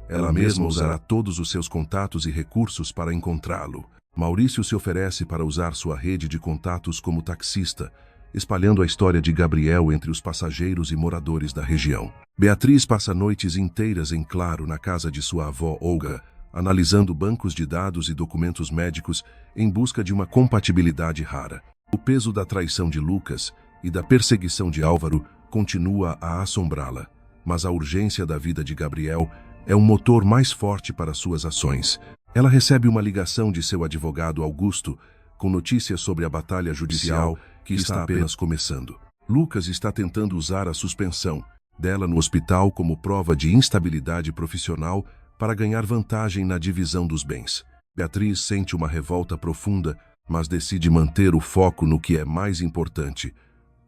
ela mesma usará todos os seus contatos e recursos para encontrá-lo. Maurício se oferece para usar sua rede de contatos como taxista, espalhando a história de Gabriel entre os passageiros e moradores da região. Beatriz passa noites inteiras em claro na casa de sua avó Olga, analisando bancos de dados e documentos médicos em busca de uma compatibilidade rara. O peso da traição de Lucas e da perseguição de Álvaro continua a assombrá-la, mas a urgência da vida de Gabriel é um motor mais forte para suas ações. Ela recebe uma ligação de seu advogado Augusto, com notícias sobre a batalha judicial que está apenas começando. Lucas está tentando usar a suspensão dela no hospital como prova de instabilidade profissional para ganhar vantagem na divisão dos bens. Beatriz sente uma revolta profunda, mas decide manter o foco no que é mais importante: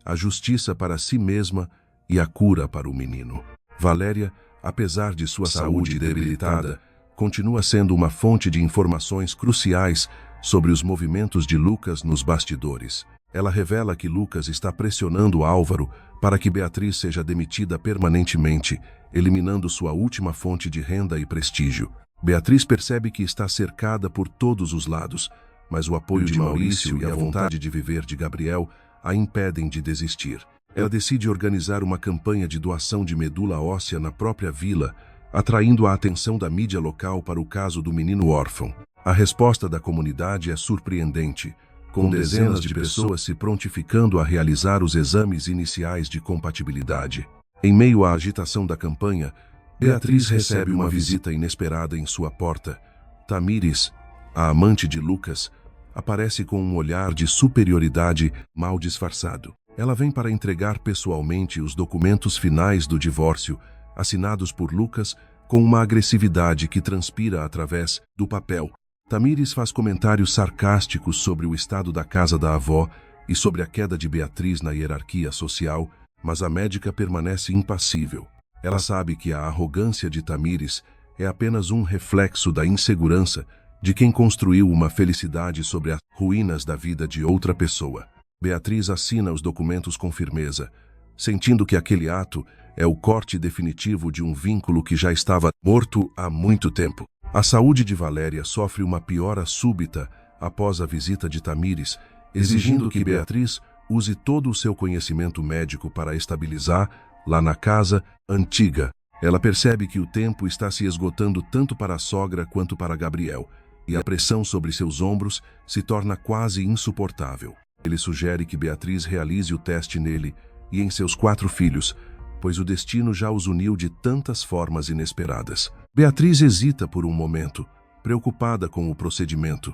a justiça para si mesma e a cura para o menino. Valéria, apesar de sua saúde debilitada, continua sendo uma fonte de informações cruciais sobre os movimentos de Lucas nos bastidores. Ela revela que Lucas está pressionando Álvaro para que Beatriz seja demitida permanentemente, eliminando sua última fonte de renda e prestígio. Beatriz percebe que está cercada por todos os lados, mas o apoio de Maurício e a vontade de viver de Gabriel a impedem de desistir. Ela decide organizar uma campanha de doação de medula óssea na própria vila, atraindo a atenção da mídia local para o caso do menino órfão. A resposta da comunidade é surpreendente, com dezenas de pessoas se prontificando a realizar os exames iniciais de compatibilidade. Em meio à agitação da campanha, Beatriz recebe uma visita inesperada em sua porta. Tamires, a amante de Lucas, aparece com um olhar de superioridade mal disfarçado. Ela vem para entregar pessoalmente os documentos finais do divórcio, assinados por Lucas, com uma agressividade que transpira através do papel. Tamires faz comentários sarcásticos sobre o estado da casa da avó e sobre a queda de Beatriz na hierarquia social, mas a médica permanece impassível. Ela sabe que a arrogância de Tamires é apenas um reflexo da insegurança de quem construiu uma felicidade sobre as ruínas da vida de outra pessoa. Beatriz assina os documentos com firmeza, sentindo que aquele ato é o corte definitivo de um vínculo que já estava morto há muito tempo. A saúde de Valéria sofre uma piora súbita após a visita de Tamires, exigindo que Beatriz use todo o seu conhecimento médico para estabilizar lá na casa antiga. Ela percebe que o tempo está se esgotando tanto para a sogra quanto para Gabriel, e a pressão sobre seus ombros se torna quase insuportável. Ele sugere que Beatriz realize o teste nele e em seus 4 filhos, pois o destino já os uniu de tantas formas inesperadas. Beatriz hesita por um momento, preocupada com o procedimento,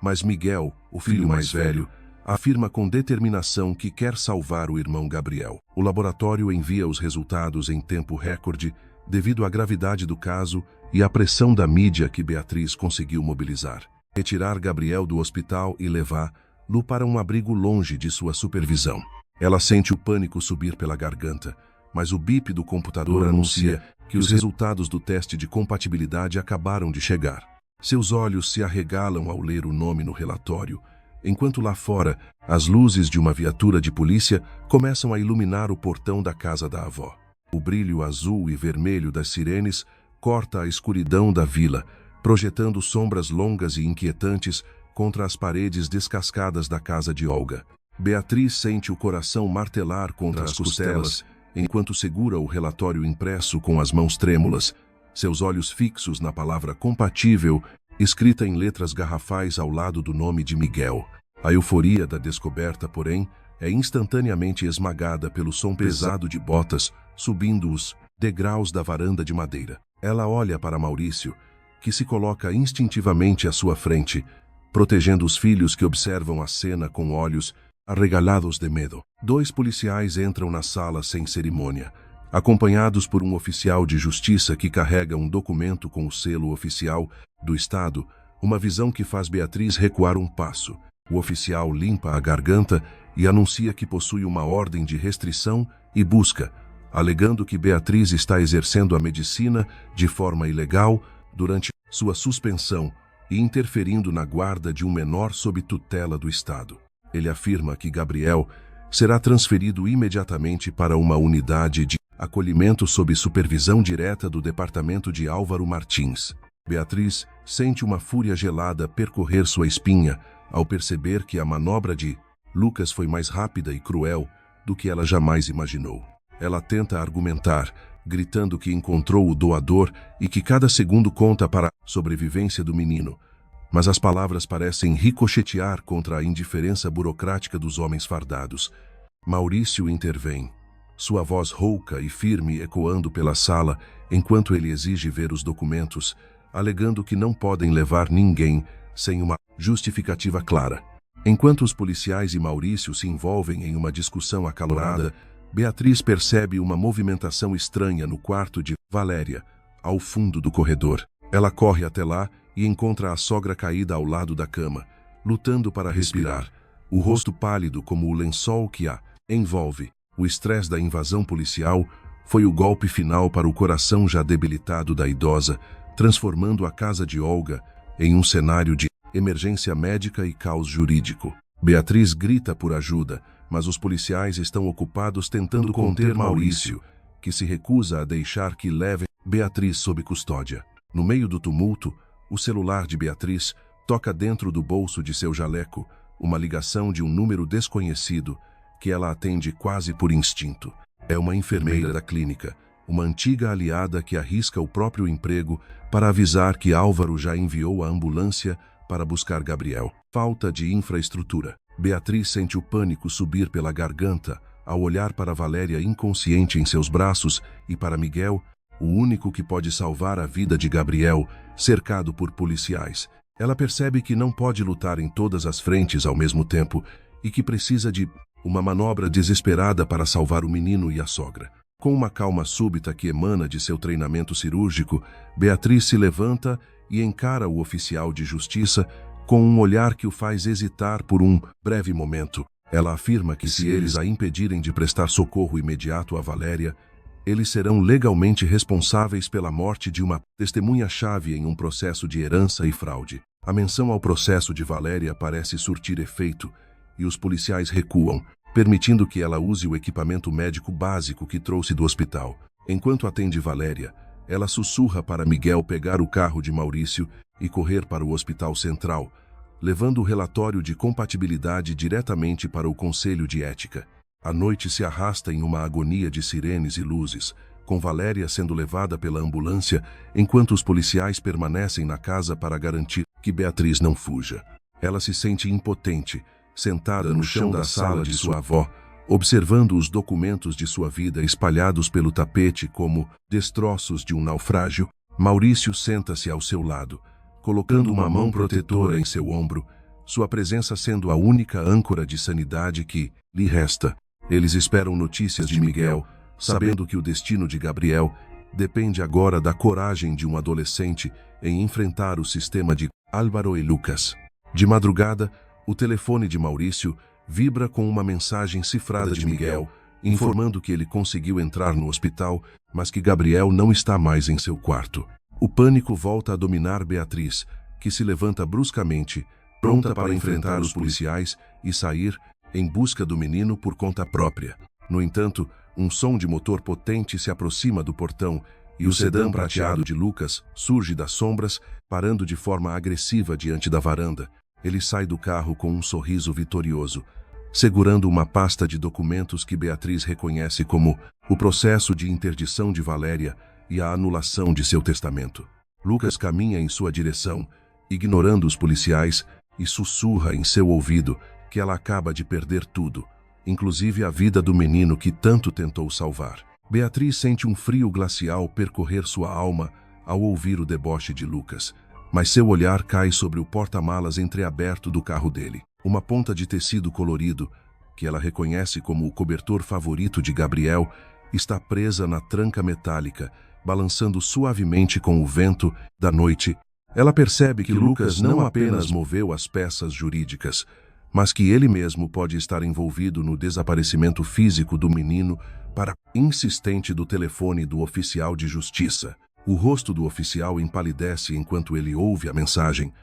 mas Miguel, o filho mais velho, afirma com determinação que quer salvar o irmão Gabriel. O laboratório envia os resultados em tempo recorde devido à gravidade do caso e à pressão da mídia que Beatriz conseguiu mobilizar. Retirar Gabriel do hospital e levá-lo para um abrigo longe de sua supervisão. Ela sente o pânico subir pela garganta, mas o bip do computador anuncia que os resultados do teste de compatibilidade acabaram de chegar. Seus olhos se arregalam ao ler o nome no relatório, enquanto lá fora, as luzes de uma viatura de polícia começam a iluminar o portão da casa da avó. O brilho azul e vermelho das sirenes corta a escuridão da vila, projetando sombras longas e inquietantes contra as paredes descascadas da casa de Olga. Beatriz sente o coração martelar contra as costelas, enquanto segura o relatório impresso com as mãos trêmulas, seus olhos fixos na palavra compatível, escrita em letras garrafais ao lado do nome de Miguel. A euforia da descoberta, porém, é instantaneamente esmagada pelo som pesado de botas subindo os degraus da varanda de madeira. Ela olha para Maurício, que se coloca instintivamente à sua frente, protegendo os filhos que observam a cena com olhos arregalados de medo. 2 policiais entram na sala sem cerimônia, acompanhados por um oficial de justiça que carrega um documento com o selo oficial do Estado, uma visão que faz Beatriz recuar um passo. O oficial limpa a garganta e anuncia que possui uma ordem de restrição e busca, alegando que Beatriz está exercendo a medicina de forma ilegal durante sua suspensão e interferindo na guarda de um menor sob tutela do Estado. Ele afirma que Gabriel será transferido imediatamente para uma unidade de acolhimento sob supervisão direta do departamento de Álvaro Martins. Beatriz sente uma fúria gelada percorrer sua espinha ao perceber que a manobra de Lucas foi mais rápida e cruel do que ela jamais imaginou. Ela tenta argumentar, gritando que encontrou o doador e que cada segundo conta para a sobrevivência do menino. Mas as palavras parecem ricochetear contra a indiferença burocrática dos homens fardados. Maurício intervém, sua voz rouca e firme ecoando pela sala enquanto ele exige ver os documentos, alegando que não podem levar ninguém sem uma justificativa clara. Enquanto os policiais e Maurício se envolvem em uma discussão acalorada, Beatriz percebe uma movimentação estranha no quarto de Valéria, ao fundo do corredor. Ela corre até lá e encontra a sogra caída ao lado da cama, lutando para respirar, o rosto pálido como o lençol que a envolve. O estresse da invasão policial foi o golpe final para o coração já debilitado da idosa, transformando a casa de Olga em um cenário de emergência médica e caos jurídico. Beatriz grita por ajuda, mas os policiais estão ocupados tentando conter Maurício, que se recusa a deixar que levem Beatriz sob custódia. No meio do tumulto, o celular de Beatriz toca dentro do bolso de seu jaleco uma ligação de um número desconhecido que ela atende quase por instinto. É uma enfermeira da clínica, uma antiga aliada que arrisca o próprio emprego para avisar que Álvaro já enviou a ambulância para buscar Gabriel. Falta de infraestrutura. Beatriz sente o pânico subir pela garganta ao olhar para Valéria inconsciente em seus braços e para Miguel, o único que pode salvar a vida de Gabriel, cercado por policiais. Ela percebe que não pode lutar em todas as frentes ao mesmo tempo e que precisa de uma manobra desesperada para salvar o menino e a sogra. Com uma calma súbita que emana de seu treinamento cirúrgico, Beatriz se levanta e encara o oficial de justiça com um olhar que o faz hesitar por um breve momento. Ela afirma que se eles a impedirem de prestar socorro imediato a Valéria, eles serão legalmente responsáveis pela morte de uma testemunha-chave em um processo de herança e fraude. A menção ao processo de Valéria parece surtir efeito e os policiais recuam, permitindo que ela use o equipamento médico básico que trouxe do hospital. Enquanto atende Valéria, ela sussurra para Miguel pegar o carro de Maurício e correr para o hospital central, levando o relatório de compatibilidade diretamente para o Conselho de Ética. A noite se arrasta em uma agonia de sirenes e luzes, com Valéria sendo levada pela ambulância, enquanto os policiais permanecem na casa para garantir que Beatriz não fuja. Ela se sente impotente, sentada no chão da sala de sua avó, observando os documentos de sua vida espalhados pelo tapete como destroços de um naufrágio. Maurício senta-se ao seu lado, colocando uma mão protetora em seu ombro, sua presença sendo a única âncora de sanidade que lhe resta. Eles esperam notícias de Miguel, sabendo que o destino de Gabriel depende agora da coragem de um adolescente em enfrentar o sistema de Álvaro e Lucas. De madrugada, o telefone de Maurício vibra com uma mensagem cifrada de Miguel, informando que ele conseguiu entrar no hospital, mas que Gabriel não está mais em seu quarto. O pânico volta a dominar Beatriz, que se levanta bruscamente, pronta para enfrentar os policiais e sair em busca do menino por conta própria. No entanto, um som de motor potente se aproxima do portão e o sedã prateado de Lucas surge das sombras, parando de forma agressiva diante da varanda. Ele sai do carro com um sorriso vitorioso, segurando uma pasta de documentos que Beatriz reconhece como o processo de interdição de Valéria e a anulação de seu testamento. Lucas caminha em sua direção, ignorando os policiais, e sussurra em seu ouvido que ela acaba de perder tudo, inclusive a vida do menino que tanto tentou salvar. Beatriz sente um frio glacial percorrer sua alma ao ouvir o deboche de Lucas, mas seu olhar cai sobre o porta-malas entreaberto do carro dele. Uma ponta de tecido colorido, que ela reconhece como o cobertor favorito de Gabriel, está presa na tranca metálica, balançando suavemente com o vento da noite. Ela percebe que Lucas não apenas moveu as peças jurídicas, mas que ele mesmo pode estar envolvido no desaparecimento físico do menino para insistente do telefone do oficial de justiça. O rosto do oficial empalidece enquanto ele ouve a mensagem,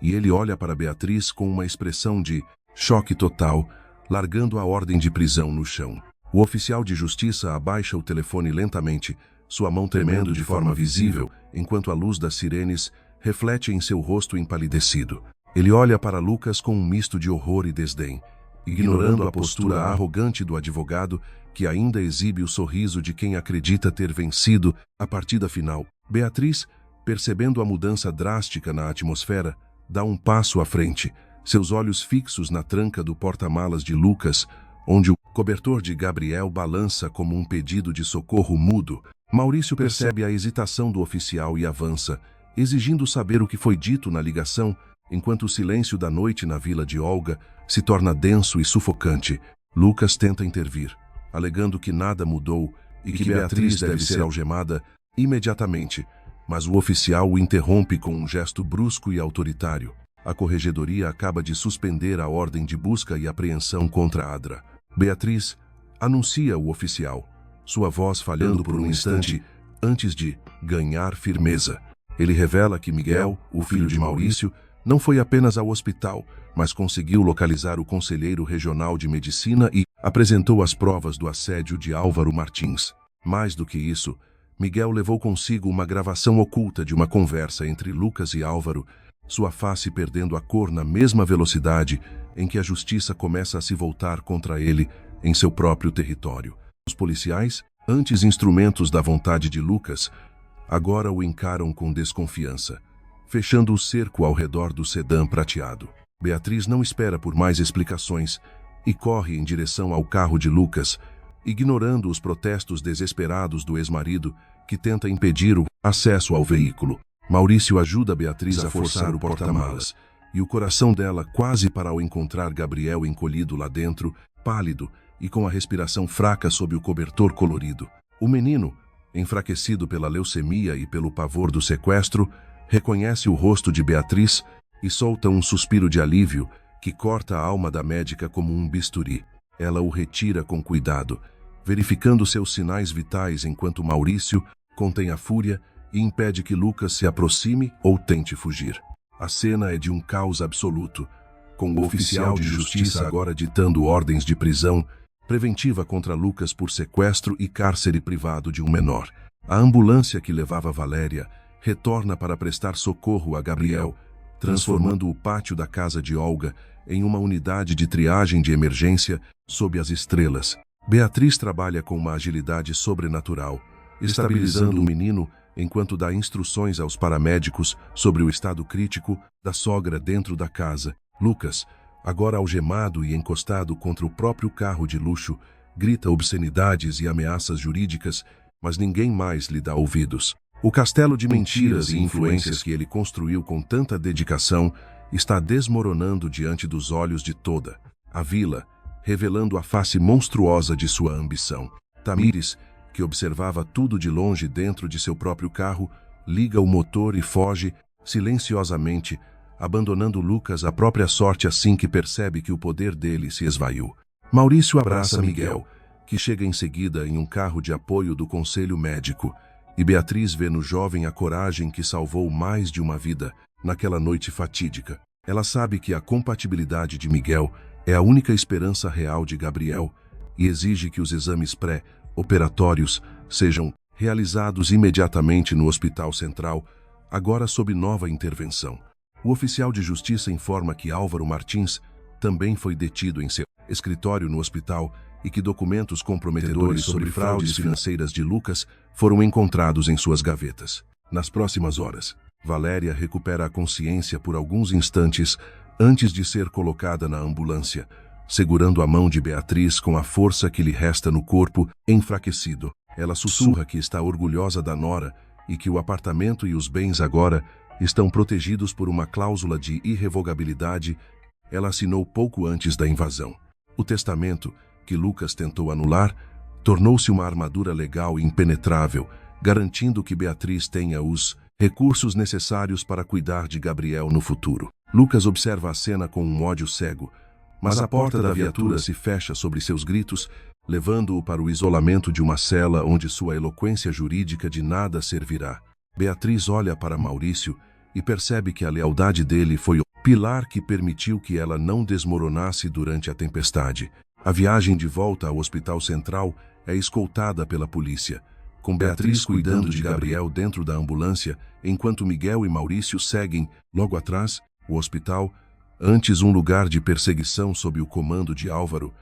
e ele olha para Beatriz com uma expressão de choque total, largando a ordem de prisão no chão. O oficial de justiça abaixa o telefone lentamente, sua mão tremendo de forma visível, enquanto a luz das sirenes reflete em seu rosto empalidecido. Ele olha para Lucas com um misto de horror e desdém, ignorando a postura arrogante do advogado, que ainda exibe o sorriso de quem acredita ter vencido a partida final. Beatriz, percebendo a mudança drástica na atmosfera, dá um passo à frente, seus olhos fixos na tranca do porta-malas de Lucas, onde o cobertor de Gabriel balança como um pedido de socorro mudo. Maurício percebe a hesitação do oficial e avança, exigindo saber o que foi dito na ligação, enquanto o silêncio da noite na vila de Olga se torna denso e sufocante. Lucas tenta intervir, alegando que nada mudou e que Beatriz deve ser algemada imediatamente, mas o oficial o interrompe com um gesto brusco e autoritário. A corregedoria acaba de suspender a ordem de busca e apreensão contra Adra. Beatriz anuncia o oficial, sua voz falhando por um instante antes de ganhar firmeza. Ele revela que Miguel, o filho de Maurício, não foi apenas ao hospital, mas conseguiu localizar o conselheiro regional de medicina e apresentou as provas do assédio de Álvaro Martins. Mais do que isso, Miguel levou consigo uma gravação oculta de uma conversa entre Lucas e Álvaro, sua face perdendo a cor na mesma velocidade em que a justiça começa a se voltar contra ele em seu próprio território. Os policiais, antes instrumentos da vontade de Lucas, agora o encaram com desconfiança, fechando o cerco ao redor do sedã prateado. Beatriz não espera por mais explicações e corre em direção ao carro de Lucas, ignorando os protestos desesperados do ex-marido, que tenta impedir o acesso ao veículo. Maurício ajuda Beatriz a forçar o porta-malas, e o coração dela quase para ao encontrar Gabriel encolhido lá dentro, pálido e com a respiração fraca sob o cobertor colorido. O menino, enfraquecido pela leucemia e pelo pavor do sequestro, reconhece o rosto de Beatriz e solta um suspiro de alívio que corta a alma da médica como um bisturi. Ela o retira com cuidado, verificando seus sinais vitais enquanto Maurício contém a fúria e impede que Lucas se aproxime ou tente fugir. A cena é de um caos absoluto, com o oficial de justiça agora ditando ordens de prisão preventiva contra Lucas por sequestro e cárcere privado de um menor. A ambulância que levava Valéria retorna para prestar socorro a Gabriel, transformando o pátio da casa de Olga em uma unidade de triagem de emergência sob as estrelas. Beatriz trabalha com uma agilidade sobrenatural, estabilizando o menino enquanto dá instruções aos paramédicos sobre o estado crítico da sogra dentro da casa. Lucas, agora algemado e encostado contra o próprio carro de luxo, grita obscenidades e ameaças jurídicas, mas ninguém mais lhe dá ouvidos. O castelo de mentiras e influências que ele construiu com tanta dedicação está desmoronando diante dos olhos de toda a vila, revelando a face monstruosa de sua ambição. Tamires, que observava tudo de longe dentro de seu próprio carro, liga o motor e foge silenciosamente, abandonando Lucas à própria sorte assim que percebe que o poder dele se esvaiu. Maurício abraça Miguel, que chega em seguida em um carro de apoio do conselho médico, e Beatriz vê no jovem a coragem que salvou mais de uma vida naquela noite fatídica. Ela sabe que a compatibilidade de Miguel é a única esperança real de Gabriel e exige que os exames pré-operatórios sejam realizados imediatamente no Hospital Central, agora sob nova intervenção. O oficial de justiça informa que Álvaro Martins também foi detido em seu escritório no hospital e que documentos comprometedores sobre fraudes financeiras de Lucas foram encontrados em suas gavetas. Nas próximas horas, Valéria recupera a consciência por alguns instantes antes de ser colocada na ambulância, segurando a mão de Beatriz com a força que lhe resta no corpo enfraquecido. Ela sussurra que está orgulhosa da nora e que o apartamento e os bens agora estão protegidos por uma cláusula de irrevogabilidade ela assinou pouco antes da invasão. O testamento, que Lucas tentou anular, tornou-se uma armadura legal impenetrável, garantindo que Beatriz tenha os recursos necessários para cuidar de Gabriel no futuro. Lucas observa a cena com um ódio cego, mas a porta da viatura se fecha sobre seus gritos, levando-o para o isolamento de uma cela onde sua eloquência jurídica de nada servirá. Beatriz olha para Maurício e percebe que a lealdade dele foi o pilar que permitiu que ela não desmoronasse durante a tempestade. A viagem de volta ao Hospital Central é escoltada pela polícia, com Beatriz cuidando de Gabriel dentro da ambulância, enquanto Miguel e Maurício seguem, logo atrás, o hospital, antes um lugar de perseguição sob o comando de Álvaro,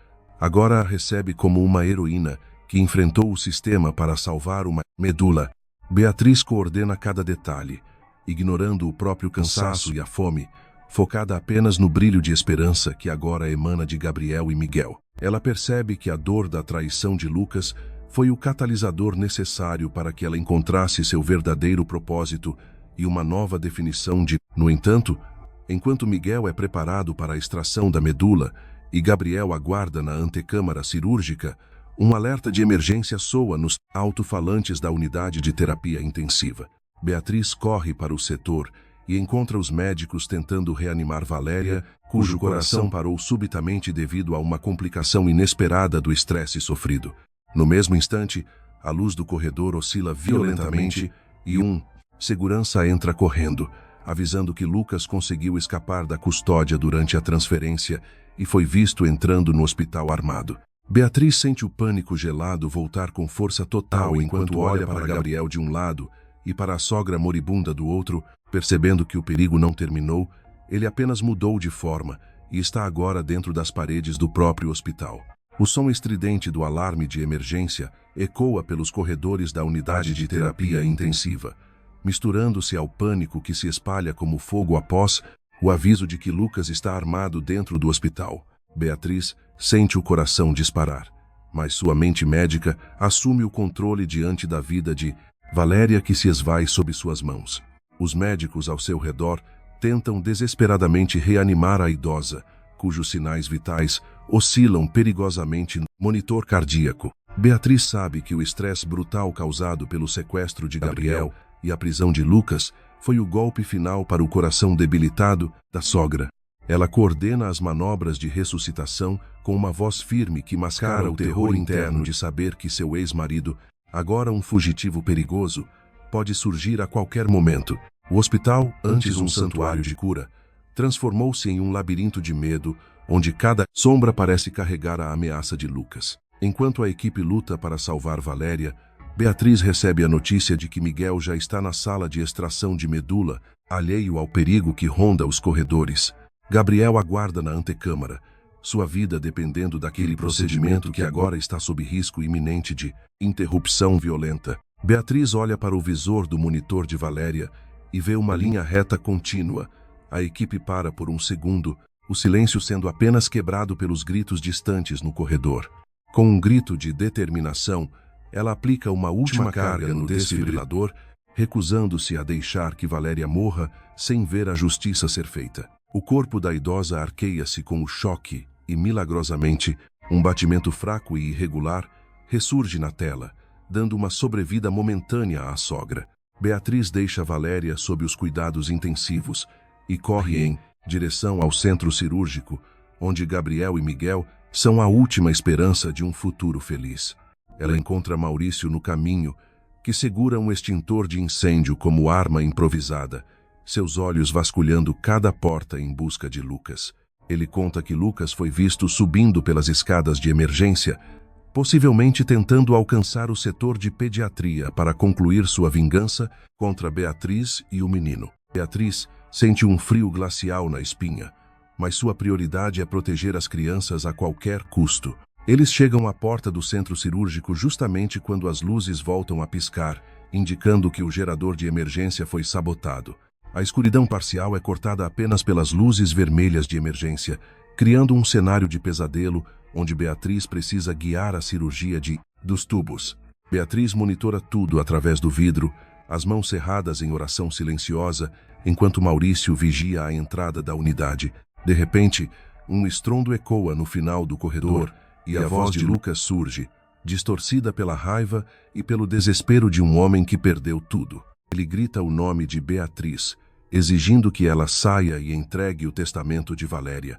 agora a recebe como uma heroína que enfrentou o sistema para salvar uma medula. Beatriz coordena cada detalhe, ignorando o próprio cansaço e a fome, focada apenas no brilho de esperança que agora emana de Gabriel e Miguel. Ela percebe que a dor da traição de Lucas foi o catalisador necessário para que ela encontrasse seu verdadeiro propósito e uma nova definição de... No entanto, enquanto Miguel é preparado para a extração da medula e Gabriel aguarda na antecâmara cirúrgica, um alerta de emergência soa nos alto-falantes da unidade de terapia intensiva. Beatriz corre para o setor e encontra os médicos tentando reanimar Valéria, cujo coração parou subitamente devido a uma complicação inesperada do estresse sofrido. No mesmo instante, a luz do corredor oscila violentamente e um segurança entra correndo, avisando que Lucas conseguiu escapar da custódia durante a transferência e foi visto entrando no hospital armado. Beatriz sente o pânico gelado voltar com força total enquanto olha para Gabriel de um lado e para a sogra moribunda do outro, percebendo que o perigo não terminou, ele apenas mudou de forma e está agora dentro das paredes do próprio hospital. O som estridente do alarme de emergência ecoa pelos corredores da unidade de terapia intensiva, misturando-se ao pânico que se espalha como fogo após o aviso de que Lucas está armado dentro do hospital. Beatriz sente o coração disparar, mas sua mente médica assume o controle diante da vida de Valéria que se esvai sob suas mãos. Os médicos ao seu redor tentam desesperadamente reanimar a idosa, cujos sinais vitais oscilam perigosamente no monitor cardíaco. Beatriz sabe que o estresse brutal causado pelo sequestro de Gabriel e a prisão de Lucas foi o golpe final para o coração debilitado da sogra. Ela coordena as manobras de ressuscitação com uma voz firme que mascara o terror interno de saber que seu ex-marido, agora um fugitivo perigoso, pode surgir a qualquer momento. O hospital, antes um santuário de cura, transformou-se em um labirinto de medo, onde cada sombra parece carregar a ameaça de Lucas. Enquanto a equipe luta para salvar Valéria, Beatriz recebe a notícia de que Miguel já está na sala de extração de medula, alheio ao perigo que ronda os corredores. Gabriel aguarda na antecâmara, sua vida dependendo daquele procedimento que agora está sob risco iminente de interrupção violenta. Beatriz olha para o visor do monitor de Valéria e vê uma linha reta contínua. A equipe para por um segundo, o silêncio sendo apenas quebrado pelos gritos distantes no corredor. Com um grito de determinação, ela aplica uma última carga no desfibrilador, recusando-se a deixar que Valéria morra sem ver a justiça ser feita. O corpo da idosa arqueia-se com o choque e, milagrosamente, um batimento fraco e irregular ressurge na tela, dando uma sobrevida momentânea à sogra. Beatriz deixa Valéria sob os cuidados intensivos e corre em direção ao centro cirúrgico, onde Gabriel e Miguel são a última esperança de um futuro feliz. Ela encontra Maurício no caminho, que segura um extintor de incêndio como arma improvisada, seus olhos vasculhando cada porta em busca de Lucas. Ele conta que Lucas foi visto subindo pelas escadas de emergência, possivelmente tentando alcançar o setor de pediatria para concluir sua vingança contra Beatriz e o menino. Beatriz sente um frio glacial na espinha, mas sua prioridade é proteger as crianças a qualquer custo. Eles chegam à porta do centro cirúrgico justamente quando as luzes voltam a piscar, indicando que o gerador de emergência foi sabotado. A escuridão parcial é cortada apenas pelas luzes vermelhas de emergência, criando um cenário de pesadelo onde Beatriz precisa guiar a cirurgia dos tubos. Beatriz monitora tudo através do vidro, as mãos cerradas em oração silenciosa, enquanto Maurício vigia a entrada da unidade. De repente, um estrondo ecoa no final do corredor e a voz de Lucas surge, distorcida pela raiva e pelo desespero de um homem que perdeu tudo. Ele grita o nome de Beatriz, exigindo que ela saia e entregue o testamento de Valéria,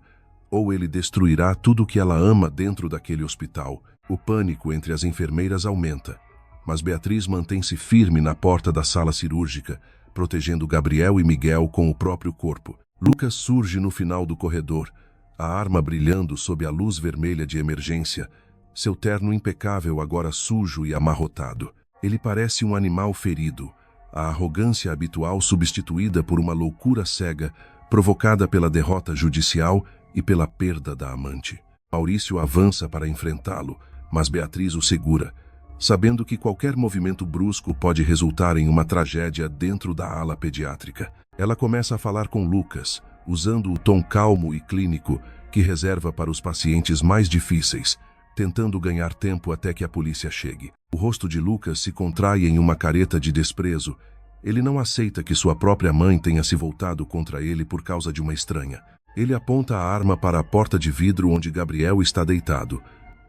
ou ele destruirá tudo que ela ama dentro daquele hospital. O pânico entre as enfermeiras aumenta, mas Beatriz mantém-se firme na porta da sala cirúrgica, protegendo Gabriel e Miguel com o próprio corpo. Lucas surge no final do corredor, a arma brilhando sob a luz vermelha de emergência, seu terno impecável agora sujo e amarrotado. Ele parece um animal ferido, a arrogância habitual substituída por uma loucura cega, provocada pela derrota judicial e pela perda da amante. Maurício avança para enfrentá-lo, mas Beatriz o segura, sabendo que qualquer movimento brusco pode resultar em uma tragédia dentro da ala pediátrica. Ela começa a falar com Lucas, usando o tom calmo e clínico que reserva para os pacientes mais difíceis, tentando ganhar tempo até que a polícia chegue. O rosto de Lucas se contrai em uma careta de desprezo. Ele não aceita que sua própria mãe tenha se voltado contra ele por causa de uma estranha. Ele aponta a arma para a porta de vidro onde Gabriel está deitado,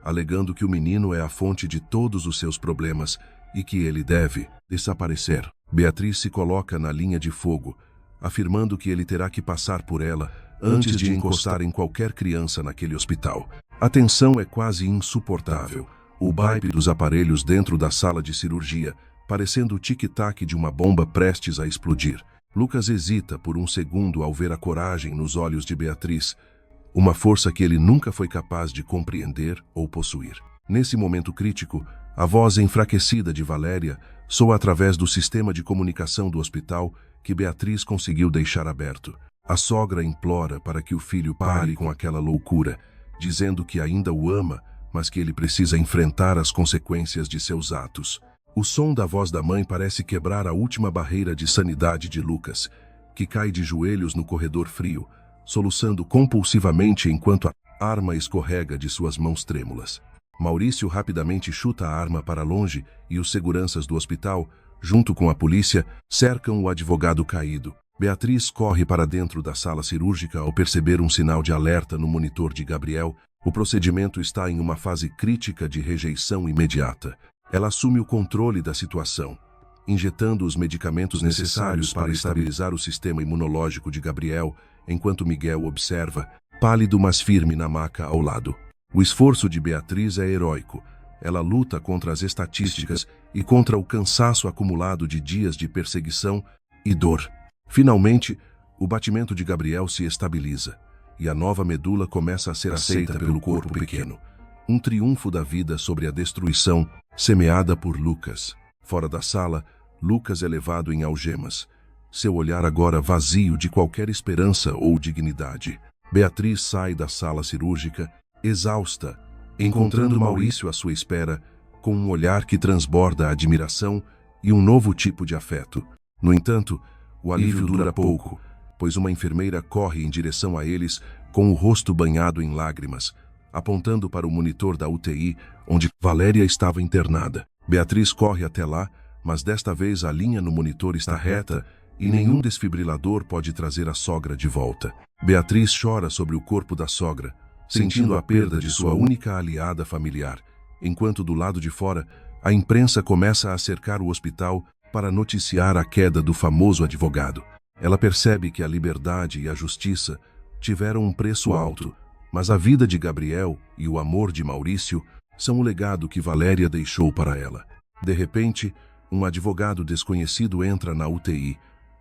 alegando que o menino é a fonte de todos os seus problemas e que ele deve desaparecer. Beatriz se coloca na linha de fogo, afirmando que ele terá que passar por ela antes de encostar em qualquer criança naquele hospital. A tensão é quase insuportável. O baipe dos aparelhos dentro da sala de cirurgia, parecendo o tic-tac de uma bomba prestes a explodir. Lucas hesita por um segundo ao ver a coragem nos olhos de Beatriz, uma força que ele nunca foi capaz de compreender ou possuir. Nesse momento crítico, a voz enfraquecida de Valéria soa através do sistema de comunicação do hospital que Beatriz conseguiu deixar aberto. A sogra implora para que o filho pare com aquela loucura, dizendo que ainda o ama, mas que ele precisa enfrentar as consequências de seus atos. O som da voz da mãe parece quebrar a última barreira de sanidade de Lucas, que cai de joelhos no corredor frio, soluçando compulsivamente enquanto a arma escorrega de suas mãos trêmulas. Maurício rapidamente chuta a arma para longe e os seguranças do hospital, junto com a polícia, cercam o advogado caído. Beatriz corre para dentro da sala cirúrgica ao perceber um sinal de alerta no monitor de Gabriel. O procedimento está em uma fase crítica de rejeição imediata. Ela assume o controle da situação, injetando os medicamentos necessários para estabilizar o sistema imunológico de Gabriel, enquanto Miguel observa, pálido mas firme na maca ao lado. O esforço de Beatriz é heróico. Ela luta contra as estatísticas e contra o cansaço acumulado de dias de perseguição e dor. Finalmente, o batimento de Gabriel se estabiliza e a nova medula começa a ser aceita pelo corpo pequeno. Um triunfo da vida sobre a destruição semeada por Lucas. Fora da sala, Lucas é levado em algemas, seu olhar agora vazio de qualquer esperança ou dignidade. Beatriz sai da sala cirúrgica, exausta, encontrando Maurício à sua espera, com um olhar que transborda admiração e um novo tipo de afeto. No entanto, o alívio dura pouco, pois uma enfermeira corre em direção a eles com o rosto banhado em lágrimas, apontando para o monitor da UTI, onde Valéria estava internada. Beatriz corre até lá, mas desta vez a linha no monitor está reta e nenhum desfibrilador pode trazer a sogra de volta. Beatriz chora sobre o corpo da sogra, sentindo a perda de sua única aliada familiar, enquanto do lado de fora, a imprensa começa a cercar o hospital para noticiar a queda do famoso advogado. Ela percebe que a liberdade e a justiça tiveram um preço alto, mas a vida de Gabriel e o amor de Maurício são o legado que Valéria deixou para ela. De repente, um advogado desconhecido entra na UTI,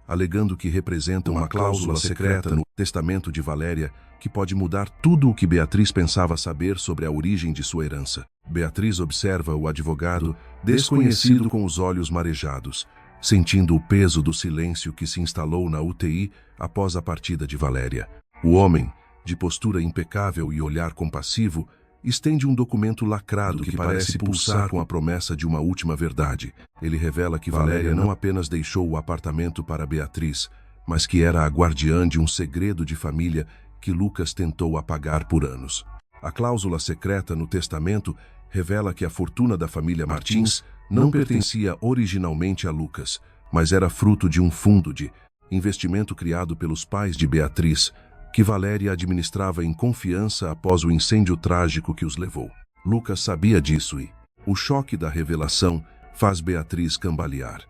alegando que representa uma cláusula secreta no testamento de Valéria que pode mudar tudo o que Beatriz pensava saber sobre a origem de sua herança. Beatriz observa o advogado, desconhecido, com os olhos marejados, sentindo o peso do silêncio que se instalou na UTI após a partida de Valéria. O homem, de postura impecável e olhar compassivo, estende um documento lacrado que parece pulsar com a promessa de uma última verdade. Ele revela que Valéria não apenas deixou o apartamento para Beatriz, mas que era a guardiã de um segredo de família que Lucas tentou apagar por anos. A cláusula secreta no testamento revela que a fortuna da família Martins não pertencia originalmente a Lucas, mas era fruto de um fundo de investimento criado pelos pais de Beatriz, que Valéria administrava em confiança após o incêndio trágico que os levou. Lucas sabia disso e o choque da revelação faz Beatriz cambalear,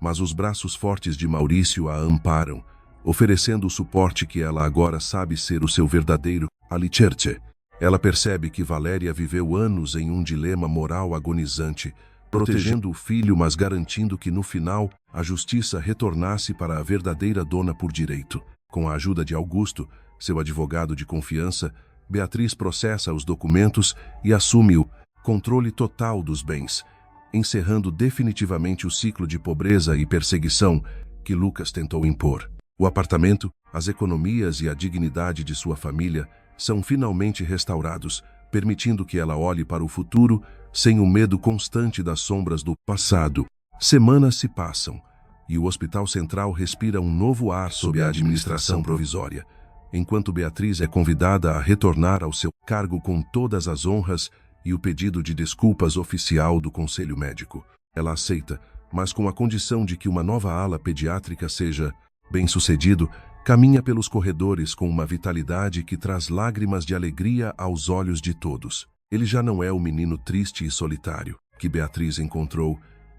mas os braços fortes de Maurício a amparam, oferecendo o suporte que ela agora sabe ser o seu verdadeiro alicerce. Ela percebe que Valéria viveu anos em um dilema moral agonizante, protegendo o filho, mas garantindo que no final a justiça retornasse para a verdadeira dona por direito. Com a ajuda de Augusto, seu advogado de confiança, Beatriz processa os documentos e assume o controle total dos bens, encerrando definitivamente o ciclo de pobreza e perseguição que Lucas tentou impor. O apartamento, as economias e a dignidade de sua família são finalmente restaurados, permitindo que ela olhe para o futuro sem o medo constante das sombras do passado. Semanas se passam e o Hospital Central respira um novo ar sob a administração provisória, enquanto Beatriz é convidada a retornar ao seu cargo com todas as honras e o pedido de desculpas oficial do Conselho Médico. Ela aceita, mas com a condição de que uma nova ala pediátrica seja bem-sucedido, caminha pelos corredores com uma vitalidade que traz lágrimas de alegria aos olhos de todos. Ele já não é o menino triste e solitário que Beatriz encontrou.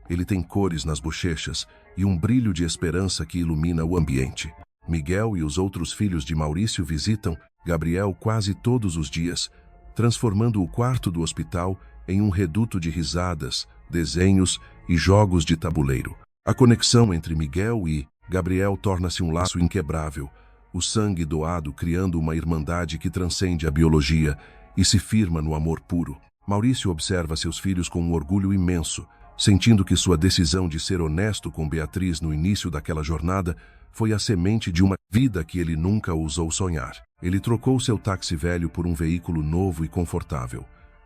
Ele tem cores nas bochechas e um brilho de esperança que ilumina o ambiente. Miguel e os outros filhos de Maurício visitam Gabriel quase todos os dias, transformando o quarto do hospital em um reduto de risadas, desenhos e jogos de tabuleiro. A conexão entre Miguel e Gabriel torna-se um laço inquebrável, o sangue doado criando uma irmandade que transcende a biologia e se firma no amor puro. Maurício observa seus filhos com um orgulho imenso, sentindo que sua decisão de ser honesto com Beatriz no início daquela jornada foi a semente de uma vida que ele nunca ousou sonhar. Ele trocou seu táxi velho por um veículo novo e confortável,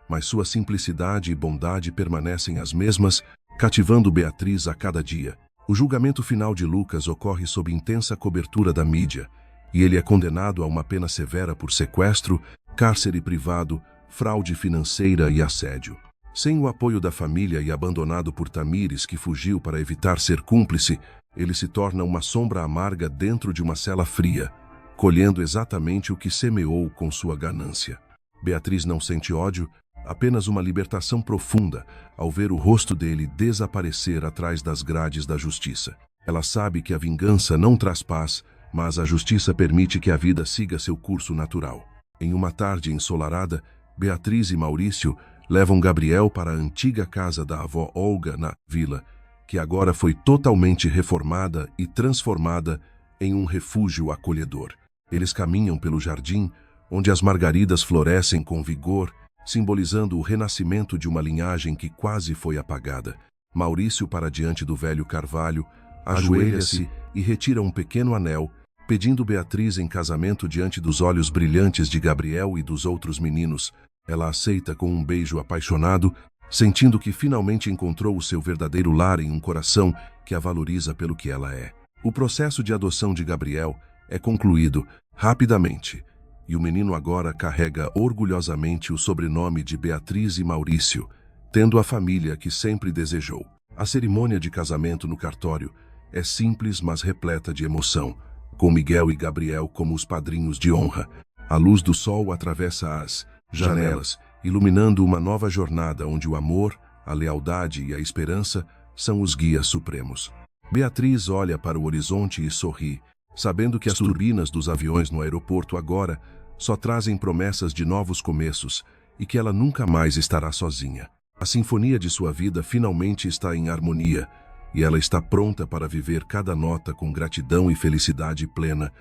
mas sua simplicidade e bondade permanecem as mesmas, cativando Beatriz a cada dia. O julgamento final de Lucas ocorre sob intensa cobertura da mídia, e ele é condenado a uma pena severa por sequestro, cárcere privado, fraude financeira e assédio. Sem o apoio da família e abandonado por Tamires, que fugiu para evitar ser cúmplice, ele se torna uma sombra amarga dentro de uma cela fria, colhendo exatamente o que semeou com sua ganância. Beatriz não sente ódio, apenas uma libertação profunda ao ver o rosto dele desaparecer atrás das grades da justiça. Ela sabe que a vingança não traz paz, mas a justiça permite que a vida siga seu curso natural. Em uma tarde ensolarada, Beatriz e Maurício levam Gabriel para a antiga casa da avó Olga na vila, que agora foi totalmente reformada e transformada em um refúgio acolhedor. Eles caminham pelo jardim, onde as margaridas florescem com vigor, simbolizando o renascimento de uma linhagem que quase foi apagada. Maurício para diante do velho carvalho, ajoelha-se e retira um pequeno anel, pedindo Beatriz em casamento diante dos olhos brilhantes de Gabriel e dos outros meninos. Ela aceita com um beijo apaixonado, sentindo que finalmente encontrou o seu verdadeiro lar em um coração que a valoriza pelo que ela é. O processo de adoção de Gabriel é concluído rapidamente, e o menino agora carrega orgulhosamente o sobrenome de Beatriz e Maurício, tendo a família que sempre desejou. A cerimônia de casamento no cartório é simples, mas repleta de emoção, com Miguel e Gabriel como os padrinhos de honra. A luz do sol atravessa as janelas, iluminando uma nova jornada onde o amor, a lealdade e a esperança são os guias supremos. Beatriz olha para o horizonte e sorri, sabendo que as turbinas dos aviões no aeroporto agora só trazem promessas de novos começos e que ela nunca mais estará sozinha. A sinfonia de sua vida finalmente está em harmonia e ela está pronta para viver cada nota com gratidão e felicidade plena,